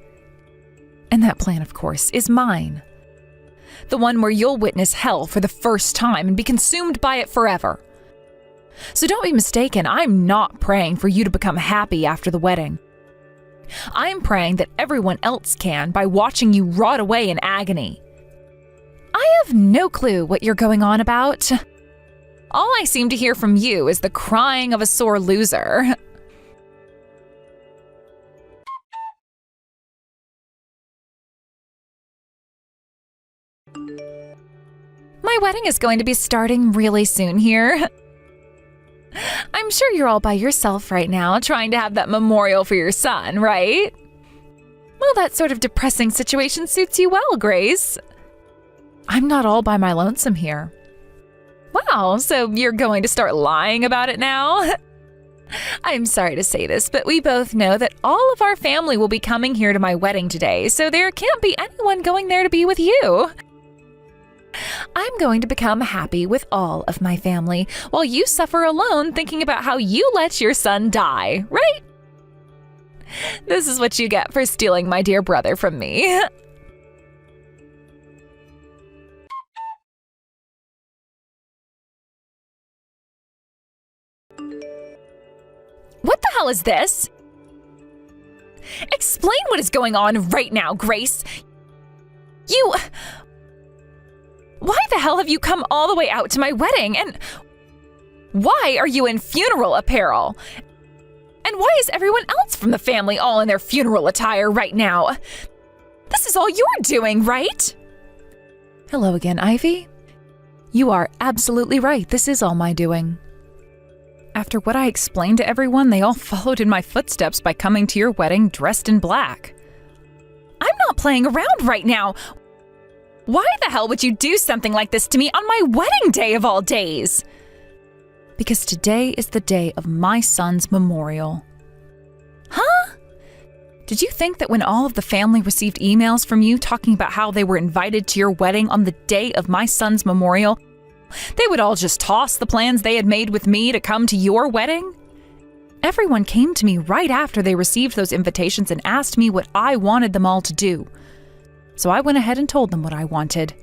And that plan, of course, is mine. The one where you'll witness hell for the first time and be consumed by it forever. So don't be mistaken, I'm not praying for you to become happy after the wedding. I'm praying that everyone else can by watching you rot away in agony. I have no clue what you're going on about. All I seem to hear from you is the crying of a sore loser. My wedding is going to be starting really soon here. I'm sure you're all by yourself right now, trying to have that memorial for your son, right? Well, that sort of depressing situation suits you well, Grace. I'm not all by my lonesome here. Wow, so you're going to start lying about it now? I'm sorry to say this, but we both know that all of our family will be coming here to my wedding today, so there can't be anyone going there to be with you. I'm going to become happy with all of my family, while you suffer alone thinking about how you let your son die, right? This is what you get for stealing my dear brother from me. What the hell is this? Explain what is going on right now, Grace. Why the hell have you come all the way out to my wedding? And why are you in funeral apparel? And why is everyone else from the family all in their funeral attire right now? This is all you're doing, right? Hello again, Ivy. You are absolutely right. This is all my doing. After what I explained to everyone, they all followed in my footsteps by coming to your wedding dressed in black. I'm not playing around right now. Why the hell would you do something like this to me on my wedding day of all days? Because today is the day of my son's memorial. Huh? Did you think that when all of the family received emails from you talking about how they were invited to your wedding on the day of my son's memorial, they would all just toss the plans they had made with me to come to your wedding? Everyone came to me right after they received those invitations and asked me what I wanted them all to do. So I went ahead and told them what I wanted.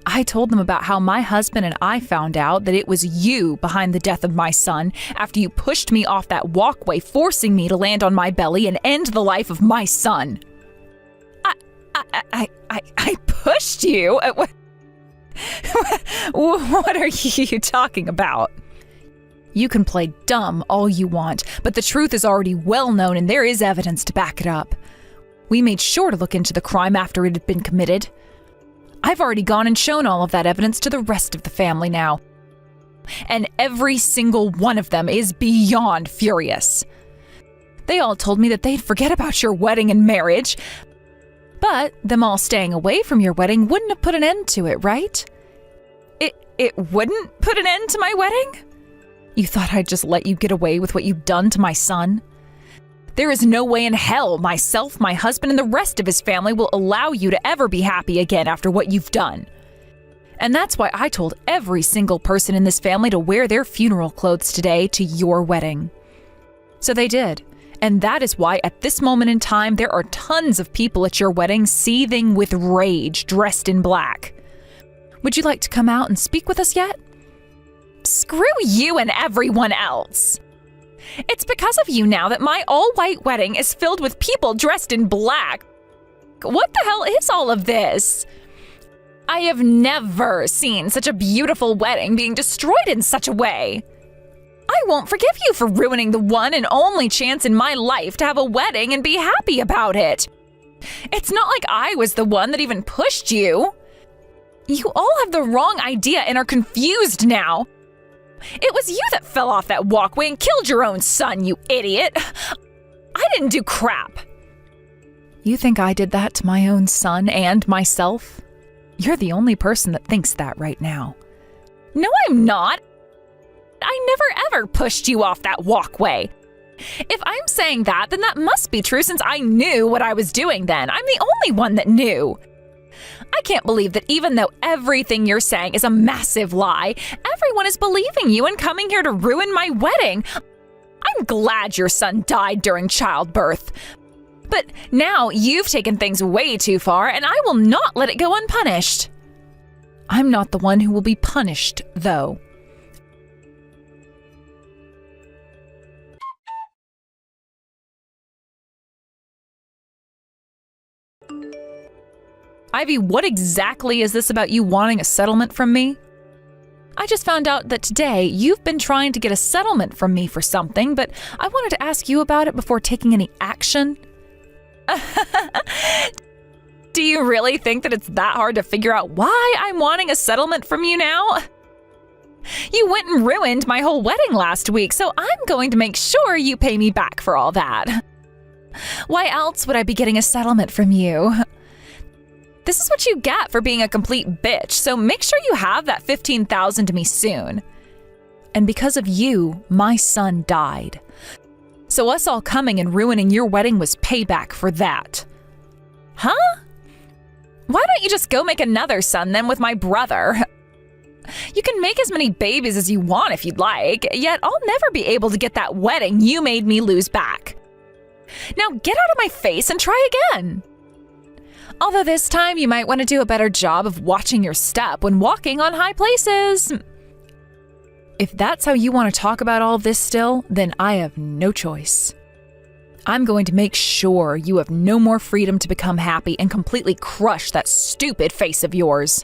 I told them about how my husband and I found out that it was you behind the death of my son after you pushed me off that walkway, forcing me to land on my belly and end the life of my son. I pushed you? What are you talking about? You can play dumb all you want, but the truth is already well known and there is evidence to back it up. We made sure to look into the crime after it had been committed. I've already gone and shown all of that evidence to the rest of the family now. And every single one of them is beyond furious. They all told me that they'd forget about your wedding and marriage. But them all staying away from your wedding wouldn't have put an end to it, right? It wouldn't put an end to my wedding? You thought I'd just let you get away with what you've done to my son? There is no way in hell myself, my husband, and the rest of his family will allow you to ever be happy again after what you've done. And that's why I told every single person in this family to wear their funeral clothes today to your wedding. So they did. And that is why at this moment in time, there are tons of people at your wedding seething with rage, dressed in black. Would you like to come out and speak with us yet? Screw you and everyone else. It's because of you now that my all-white wedding is filled with people dressed in black. What the hell is all of this? I have never seen such a beautiful wedding being destroyed in such a way. I won't forgive you for ruining the one and only chance in my life to have a wedding and be happy about it. It's not like I was the one that even pushed you. You all have the wrong idea and are confused now. It was you that fell off that walkway and killed your own son, you idiot. I didn't do crap. You think I did that to my own son and myself? You're the only person that thinks that right now. No, I'm not. I never ever pushed you off that walkway. If I'm saying that, then that must be true since I knew what I was doing then. I'm the only one that knew. I can't believe that even though everything you're saying is a massive lie, everyone is believing you and coming here to ruin my wedding. I'm glad your son died during childbirth. But now you've taken things way too far, and I will not let it go unpunished. I'm not the one who will be punished, though. Ivy, what exactly is this about you wanting a settlement from me? I just found out that today you've been trying to get a settlement from me for something, but I wanted to ask you about it before taking any action. Do you really think that it's that hard to figure out why I'm wanting a settlement from you now? You went and ruined my whole wedding last week, so I'm going to make sure you pay me back for all that. Why else would I be getting a settlement from you? This is what you get for being a complete bitch, so make sure you have that $15,000 to me soon. And because of you, my son died. So us all coming and ruining your wedding was payback for that. Huh? Why don't you just go make another son then with my brother? You can make as many babies as you want if you'd like, yet I'll never be able to get that wedding you made me lose back. Now get out of my face and try again. Although this time you might want to do a better job of watching your step when walking on high places. If that's how you want to talk about all of this still, then I have no choice. I'm going to make sure you have no more freedom to become happy and completely crush that stupid face of yours.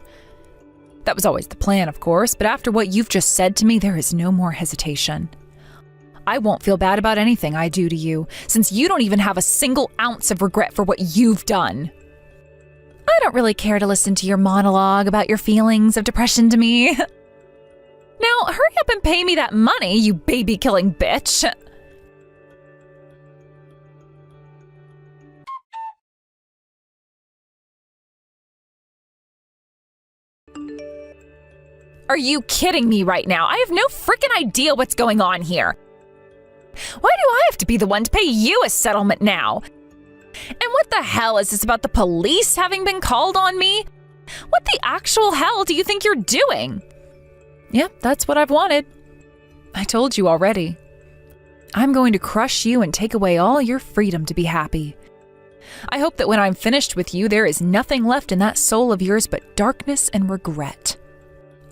That was always the plan, of course, but after what you've just said to me, there is no more hesitation. I won't feel bad about anything I do to you, since you don't even have a single ounce of regret for what you've done. I don't really care to listen to your monologue about your feelings of depression to me. Now, hurry up and pay me that money, you baby-killing bitch. Are you kidding me right now? I have no freaking idea what's going on here. Why do I have to be the one to pay you a settlement now? And what the hell is this about the police having been called on me? What the actual hell do you think you're doing? Yep, that's what I've wanted. I told you already. I'm going to crush you and take away all your freedom to be happy. I hope that when I'm finished with you, there is nothing left in that soul of yours but darkness and regret.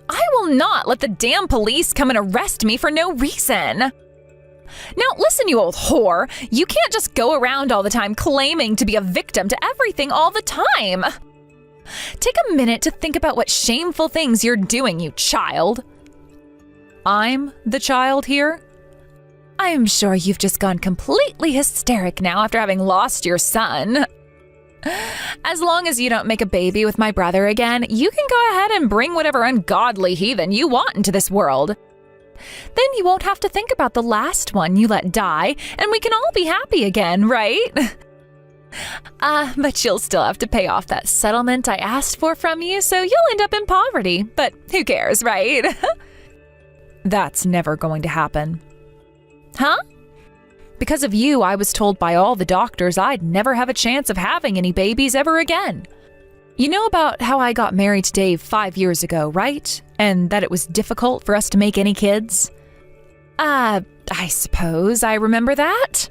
I will not let the damn police come and arrest me for no reason. Now, listen, you old whore. You can't just go around all the time claiming to be a victim to everything all the time. Take a minute to think about what shameful things you're doing, you child. I'm the child here? I'm sure you've just gone completely hysteric now after having lost your son. As long as you don't make a baby with my brother again, you can go ahead and bring whatever ungodly heathen you want into this world. Then you won't have to think about the last one you let die, and we can all be happy again, right? But you'll still have to pay off that settlement I asked for from you, so you'll end up in poverty. But who cares, right? That's never going to happen. Huh? Because of you, I was told by all the doctors I'd never have a chance of having any babies ever again. You know about how I got married to Dave 5 years ago, right? And that it was difficult for us to make any kids? I suppose I remember that.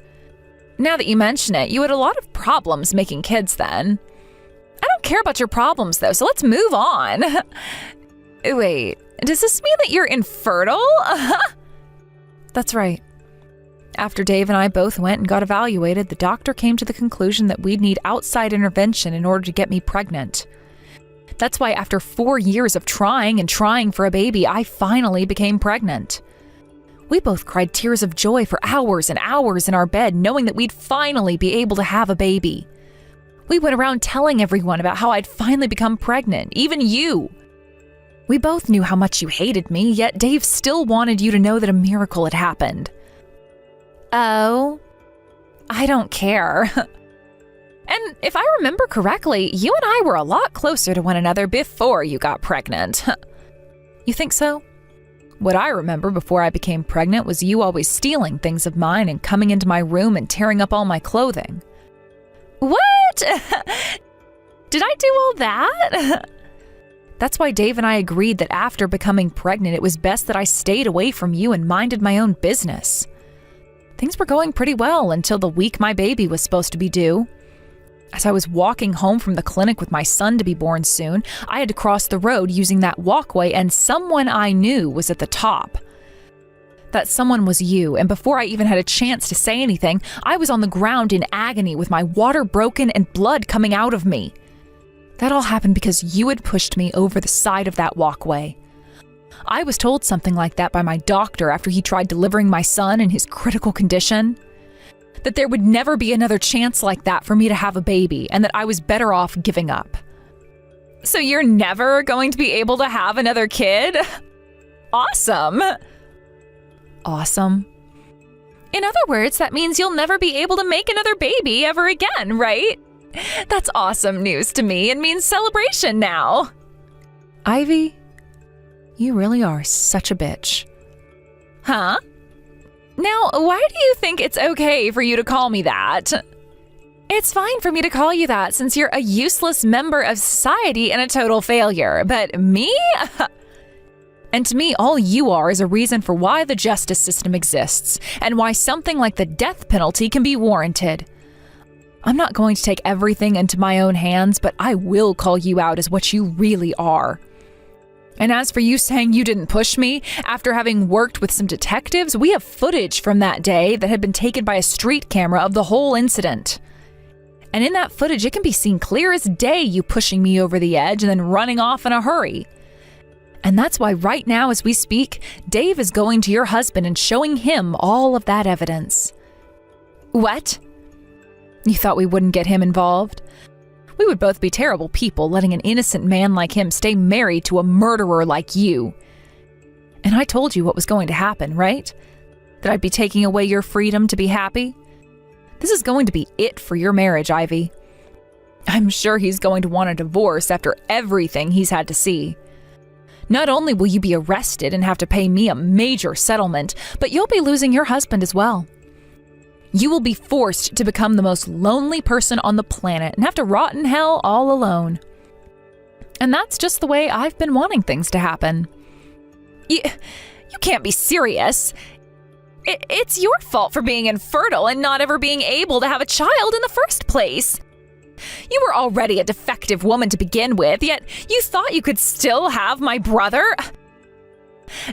Now that you mention it, you had a lot of problems making kids then. I don't care about your problems though, so let's move on. Wait, does this mean that you're infertile? That's right. After Dave and I both went and got evaluated, the doctor came to the conclusion that we'd need outside intervention in order to get me pregnant. That's why after 4 years of trying and trying for a baby, I finally became pregnant. We both cried tears of joy for hours and hours in our bed, knowing that we'd finally be able to have a baby. We went around telling everyone about how I'd finally become pregnant, even you. We both knew how much you hated me, yet Dave still wanted you to know that a miracle had happened. Oh, I don't care. And if I remember correctly, you and I were a lot closer to one another before you got pregnant. You think so? What I remember before I became pregnant was you always stealing things of mine and coming into my room and tearing up all my clothing. What? Did I do all that? That's why Dave and I agreed that after becoming pregnant, it was best that I stayed away from you and minded my own business. Things were going pretty well until the week my baby was supposed to be due. As I was walking home from the clinic with my son to be born soon, I had to cross the road using that walkway, and someone I knew was at the top. That someone was you, and before I even had a chance to say anything, I was on the ground in agony with my water broken and blood coming out of me. That all happened because you had pushed me over the side of that walkway. I was told something like that by my doctor after he tried delivering my son in his critical condition. That there would never be another chance like that for me to have a baby, and that I was better off giving up. So you're never going to be able to have another kid? Awesome. Awesome. In other words, that means you'll never be able to make another baby ever again, right? That's awesome news to me and means celebration now. Ivy, you really are such a bitch. Huh? Now, why do you think it's okay for you to call me that? It's fine for me to call you that since you're a useless member of society and a total failure, but me? And to me, all you are is a reason for why the justice system exists and why something like the death penalty can be warranted. I'm not going to take everything into my own hands, but I will call you out as what you really are. And as for you saying you didn't push me, after having worked with some detectives, we have footage from that day that had been taken by a street camera of the whole incident. And in that footage, it can be seen clear as day you pushing me over the edge and then running off in a hurry. And that's why right now as we speak, Dave is going to your husband and showing him all of that evidence. What? You thought we wouldn't get him involved? We would both be terrible people letting an innocent man like him stay married to a murderer like you. And I told you what was going to happen, right? That I'd be taking away your freedom to be happy? This is going to be it for your marriage, Ivy. I'm sure he's going to want a divorce after everything he's had to see. Not only will you be arrested and have to pay me a major settlement, but you'll be losing your husband as well. You will be forced to become the most lonely person on the planet and have to rot in hell all alone. And that's just the way I've been wanting things to happen. You can't be serious. It's your fault for being infertile and not ever being able to have a child in the first place. You were already a defective woman to begin with, yet you thought you could still have my brother?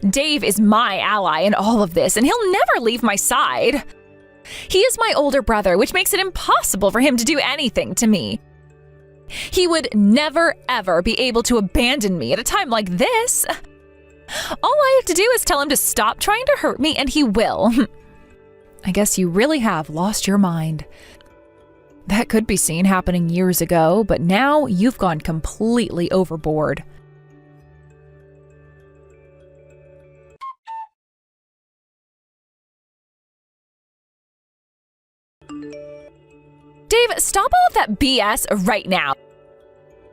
Dave is my ally in all of this, and he'll never leave my side. He is my older brother, which makes it impossible for him to do anything to me. He would never, ever be able to abandon me at a time like this. All I have to do is tell him to stop trying to hurt me, and he will. I guess you really have lost your mind. That could be seen happening years ago, but now you've gone completely overboard. Dave, stop all of that BS right now.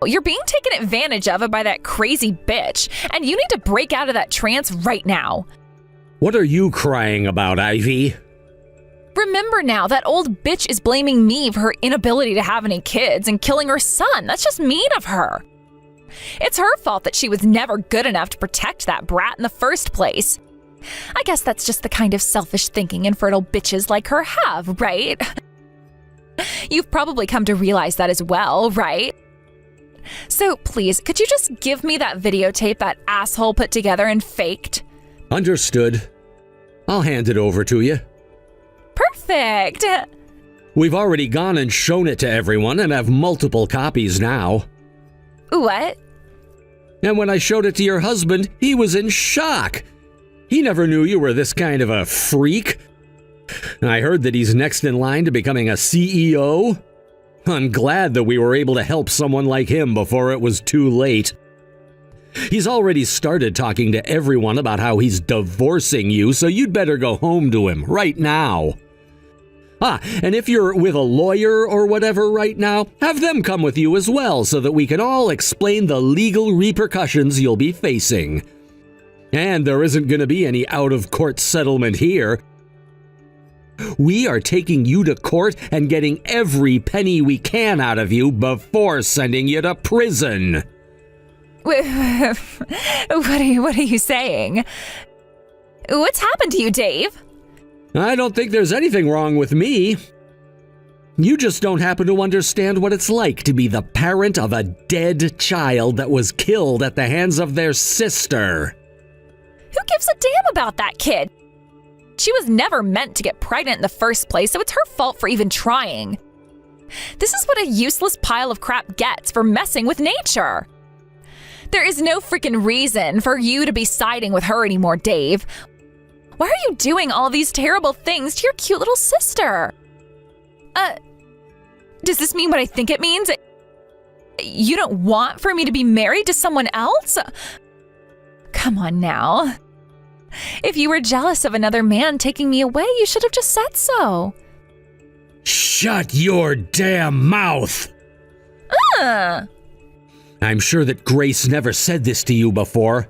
You're being taken advantage of by that crazy bitch, and you need to break out of that trance right now. What are you crying about, Ivy? Remember now, that old bitch is blaming me for her inability to have any kids and killing her son. That's just mean of her. It's her fault that she was never good enough to protect that brat in the first place. I guess that's just the kind of selfish thinking infertile bitches like her have, right? You've probably come to realize that as well, right? So please, could you just give me that videotape that asshole put together and faked? Understood. I'll hand it over to you. Perfect! We've already gone and shown it to everyone and have multiple copies now. What? And when I showed it to your husband, he was in shock. He never knew you were this kind of a freak. I heard that he's next in line to becoming a CEO. I'm glad that we were able to help someone like him before it was too late. He's already started talking to everyone about how he's divorcing you, so you'd better go home to him right now. And if you're with a lawyer or whatever right now, have them come with you as well so that we can all explain the legal repercussions you'll be facing. And there isn't going to be any out-of-court settlement here. We are taking you to court and getting every penny we can out of you before sending you to prison. What are you saying? What's happened to you, Dave? I don't think there's anything wrong with me. You just don't happen to understand what it's like to be the parent of a dead child that was killed at the hands of their sister. Who gives a damn about that kid? She was never meant to get pregnant in the first place, so it's her fault for even trying. This is what a useless pile of crap gets for messing with nature. There is no freaking reason for you to be siding with her anymore, Dave. Why are you doing all these terrible things to your cute little sister? Does this mean what I think it means? You don't want for me to be married to someone else? Come on now. If you were jealous of another man taking me away, you should have just said so. Shut your damn mouth! I'm sure that Grace never said this to you before,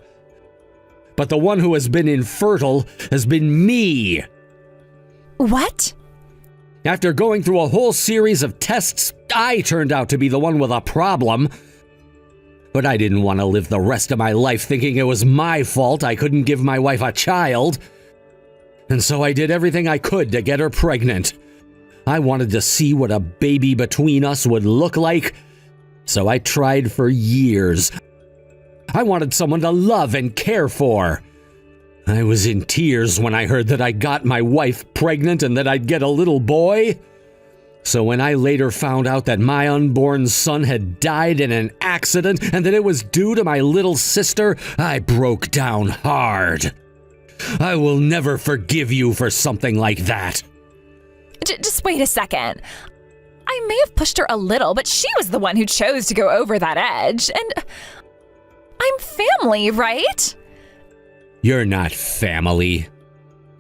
but the one who has been infertile has been me. What? After going through a whole series of tests, I turned out to be the one with a problem. But I didn't want to live the rest of my life thinking it was my fault I couldn't give my wife a child. And so I did everything I could to get her pregnant. I wanted to see what a baby between us would look like, so I tried for years. I wanted someone to love and care for. I was in tears when I heard that I got my wife pregnant and that I'd get a little boy. So when I later found out that my unborn son had died in an accident and that it was due to my little sister, I broke down hard. I will never forgive you for something like that. Just wait a second. I may have pushed her a little, but she was the one who chose to go over that edge. And I'm family, right? You're not family.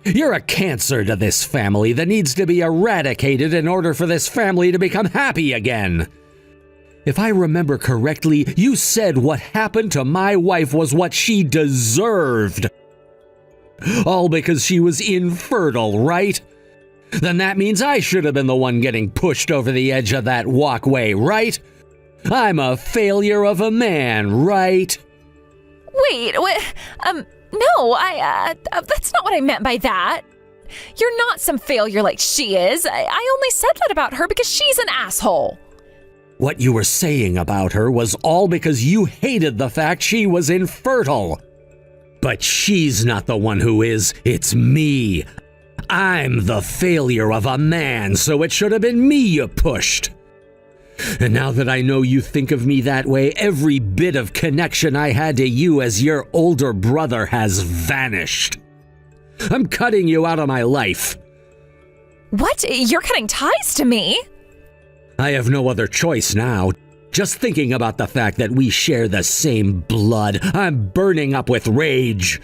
You're a cancer to this family that needs to be eradicated in order for this family to become happy again. If I remember correctly, you said what happened to my wife was what she deserved. All because she was infertile, right? Then that means I should have been the one getting pushed over the edge of that walkway, right? I'm a failure of a man, right? Wait, what? No, that's not what I meant by that. You're not some failure like she is. I only said that about her because she's an asshole. What you were saying about her was all because you hated the fact she was infertile. But she's not the one who is, it's me. I'm the failure of a man, so it should have been me you pushed. And now that I know you think of me that way, every bit of connection I had to you as your older brother has vanished. I'm cutting you out of my life. What? You're cutting ties to me? I have no other choice now. Just thinking about the fact that we share the same blood, I'm burning up with rage.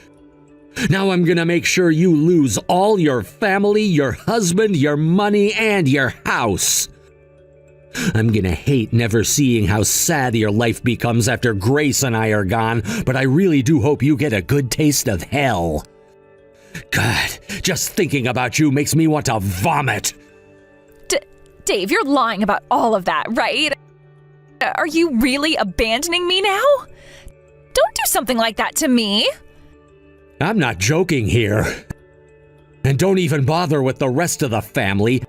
Now I'm gonna make sure you lose all your family, your husband, your money, and your house. I'm gonna hate never seeing how sad your life becomes after Grace and I are gone, but I really do hope you get a good taste of hell. God, just thinking about you makes me want to vomit. Dave, you're lying about all of that, right? Are you really abandoning me now? Don't do something like that to me. I'm not joking here. And don't even bother with the rest of the family.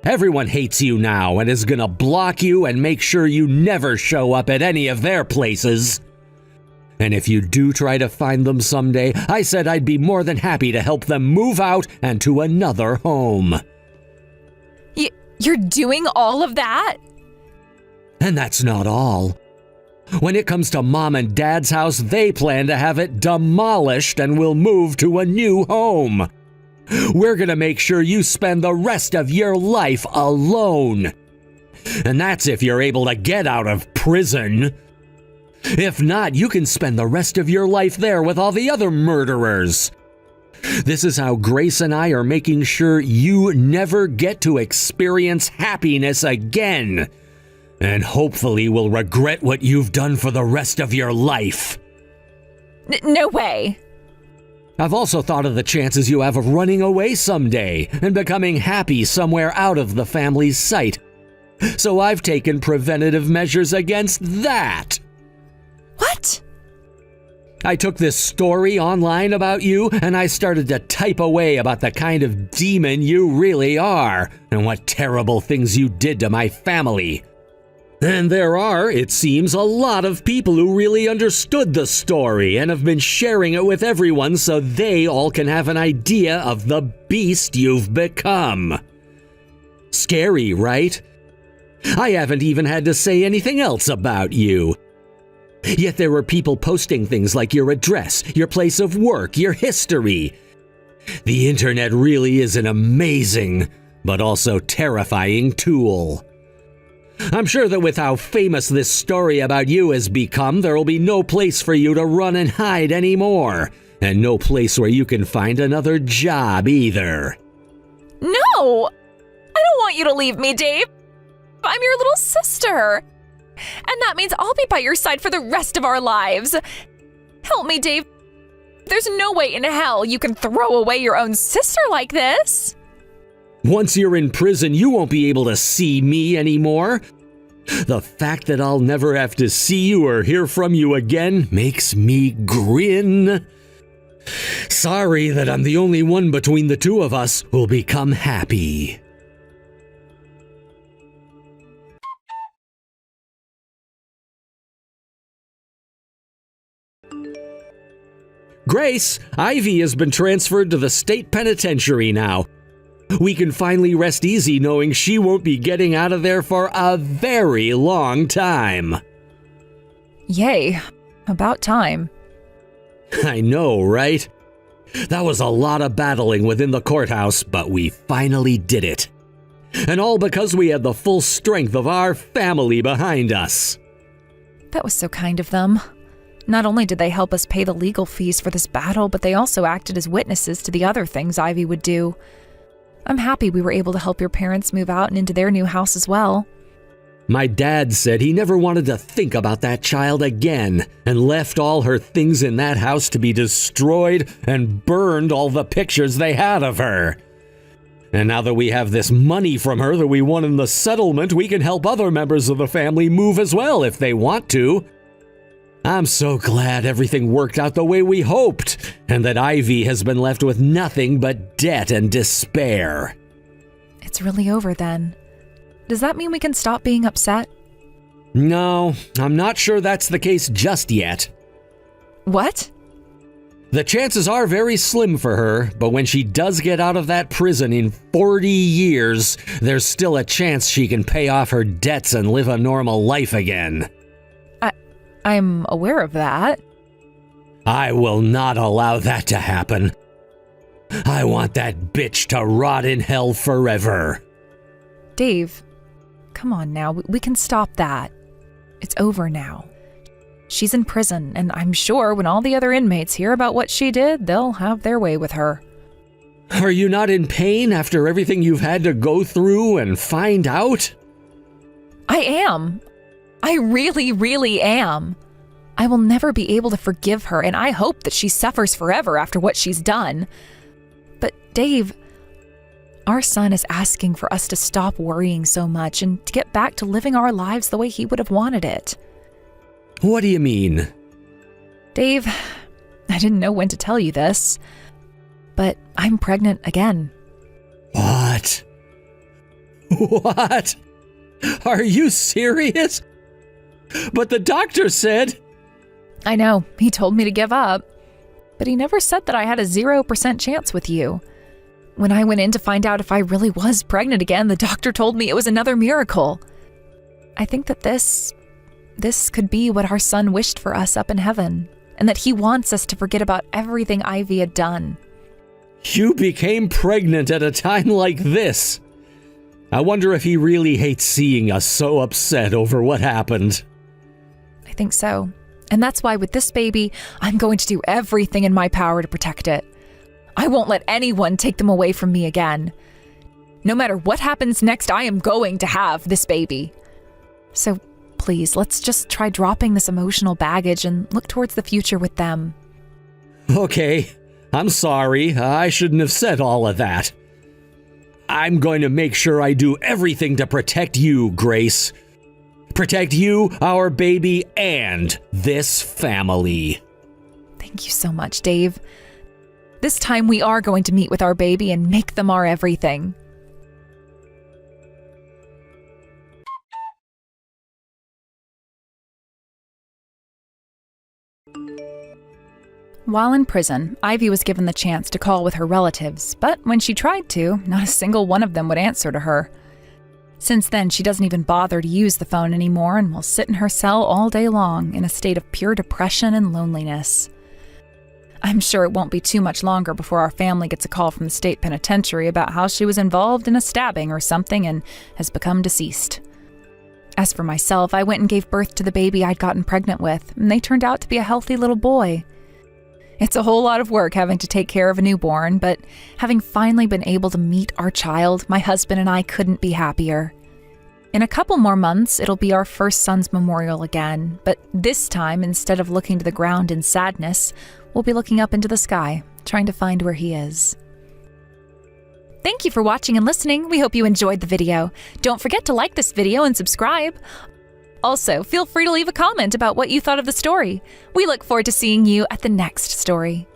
Everyone hates you now and is gonna block you and make sure you never show up at any of their places. And if you do try to find them someday, I said I'd be more than happy to help them move out and to another home. You're doing all of that? And that's not all. When it comes to Mom and Dad's house, they plan to have it demolished and will move to a new home. We're gonna make sure you spend the rest of your life alone. And that's if you're able to get out of prison. If not, you can spend the rest of your life there with all the other murderers. This is how Grace and I are making sure you never get to experience happiness again. And hopefully will regret what you've done for the rest of your life. No way. I've also thought of the chances you have of running away someday and becoming happy somewhere out of the family's sight. So I've taken preventative measures against that. What? I took this story online about you and I started to type away about the kind of demon you really are and what terrible things you did to my family. And there are, it seems, a lot of people who really understood the story and have been sharing it with everyone so they all can have an idea of the beast you've become. Scary, right? I haven't even had to say anything else about you. Yet there were people posting things like your address, your place of work, your history. The internet really is an amazing, but also terrifying tool. I'm sure that with how famous this story about you has become, there will be no place for you to run and hide anymore, and no place where you can find another job either. No! I don't want you to leave me, Dave. I'm your little sister. And that means I'll be by your side for the rest of our lives. Help me, Dave. There's no way in hell you can throw away your own sister like this. Once you're in prison, you won't be able to see me anymore. The fact that I'll never have to see you or hear from you again makes me grin. Sorry that I'm the only one between the two of us who'll become happy. Grace, Ivy has been transferred to the state penitentiary now. We can finally rest easy knowing she won't be getting out of there for a very long time. Yay. About time. I know, right? That was a lot of battling within the courthouse, but we finally did it. And all because we had the full strength of our family behind us. That was so kind of them. Not only did they help us pay the legal fees for this battle, but they also acted as witnesses to the other things Ivy would do. I'm happy we were able to help your parents move out and into their new house as well. My dad said he never wanted to think about that child again and left all her things in that house to be destroyed and burned all the pictures they had of her. And now that we have this money from her that we won in the settlement, we can help other members of the family move as well if they want to. I'm so glad everything worked out the way we hoped, and that Ivy has been left with nothing but debt and despair. It's really over then. Does that mean we can stop being upset? No, I'm not sure that's the case just yet. What? The chances are very slim for her, but when she does get out of that prison in 40 years, there's still a chance she can pay off her debts and live a normal life again. I'm aware of that. I will not allow that to happen. I want that bitch to rot in hell forever. Dave, come on now. We can stop that. It's over now. She's in prison, and I'm sure when all the other inmates hear about what she did, they'll have their way with her. Are you not in pain after everything you've had to go through and find out? I am. I really, really am. I will never be able to forgive her, and I hope that she suffers forever after what she's done. But Dave, our son is asking for us to stop worrying so much and to get back to living our lives the way he would have wanted it. What do you mean? Dave, I didn't know when to tell you this, but I'm pregnant again. What? What? Are you serious? But the doctor said... I know, he told me to give up, but he never said that I had a 0% chance with you. When I went in to find out if I really was pregnant again, the doctor told me it was another miracle. I think that this could be what our son wished for us up in heaven, and that he wants us to forget about everything Ivy had done. You became pregnant at a time like this. I wonder if he really hates seeing us so upset over what happened. I think so. And that's why with this baby, I'm going to do everything in my power to protect it. I won't let anyone take them away from me again. No matter what happens next, I am going to have this baby. So please, let's just try dropping this emotional baggage and look towards the future with them. Okay, I'm sorry. I shouldn't have said all of that. I'm going to make sure I do everything to protect you, Grace. Protect you, our baby, and this family. Thank you so much, Dave. This time we are going to meet with our baby and make them our everything. While in prison, Ivy was given the chance to call with her relatives, but when she tried to, not a single one of them would answer to her. Since then, she doesn't even bother to use the phone anymore and will sit in her cell all day long in a state of pure depression and loneliness. I'm sure it won't be too much longer before our family gets a call from the state penitentiary about how she was involved in a stabbing or something and has become deceased. As for myself, I went and gave birth to the baby I'd gotten pregnant with, and they turned out to be a healthy little boy. It's a whole lot of work having to take care of a newborn, but having finally been able to meet our child, my husband and I couldn't be happier. In a couple more months, it'll be our first son's memorial again, but this time, instead of looking to the ground in sadness, we'll be looking up into the sky, trying to find where he is. Thank you for watching and listening. We hope you enjoyed the video. Don't forget to like this video and subscribe. Also, feel free to leave a comment about what you thought of the story. We look forward to seeing you at the next story.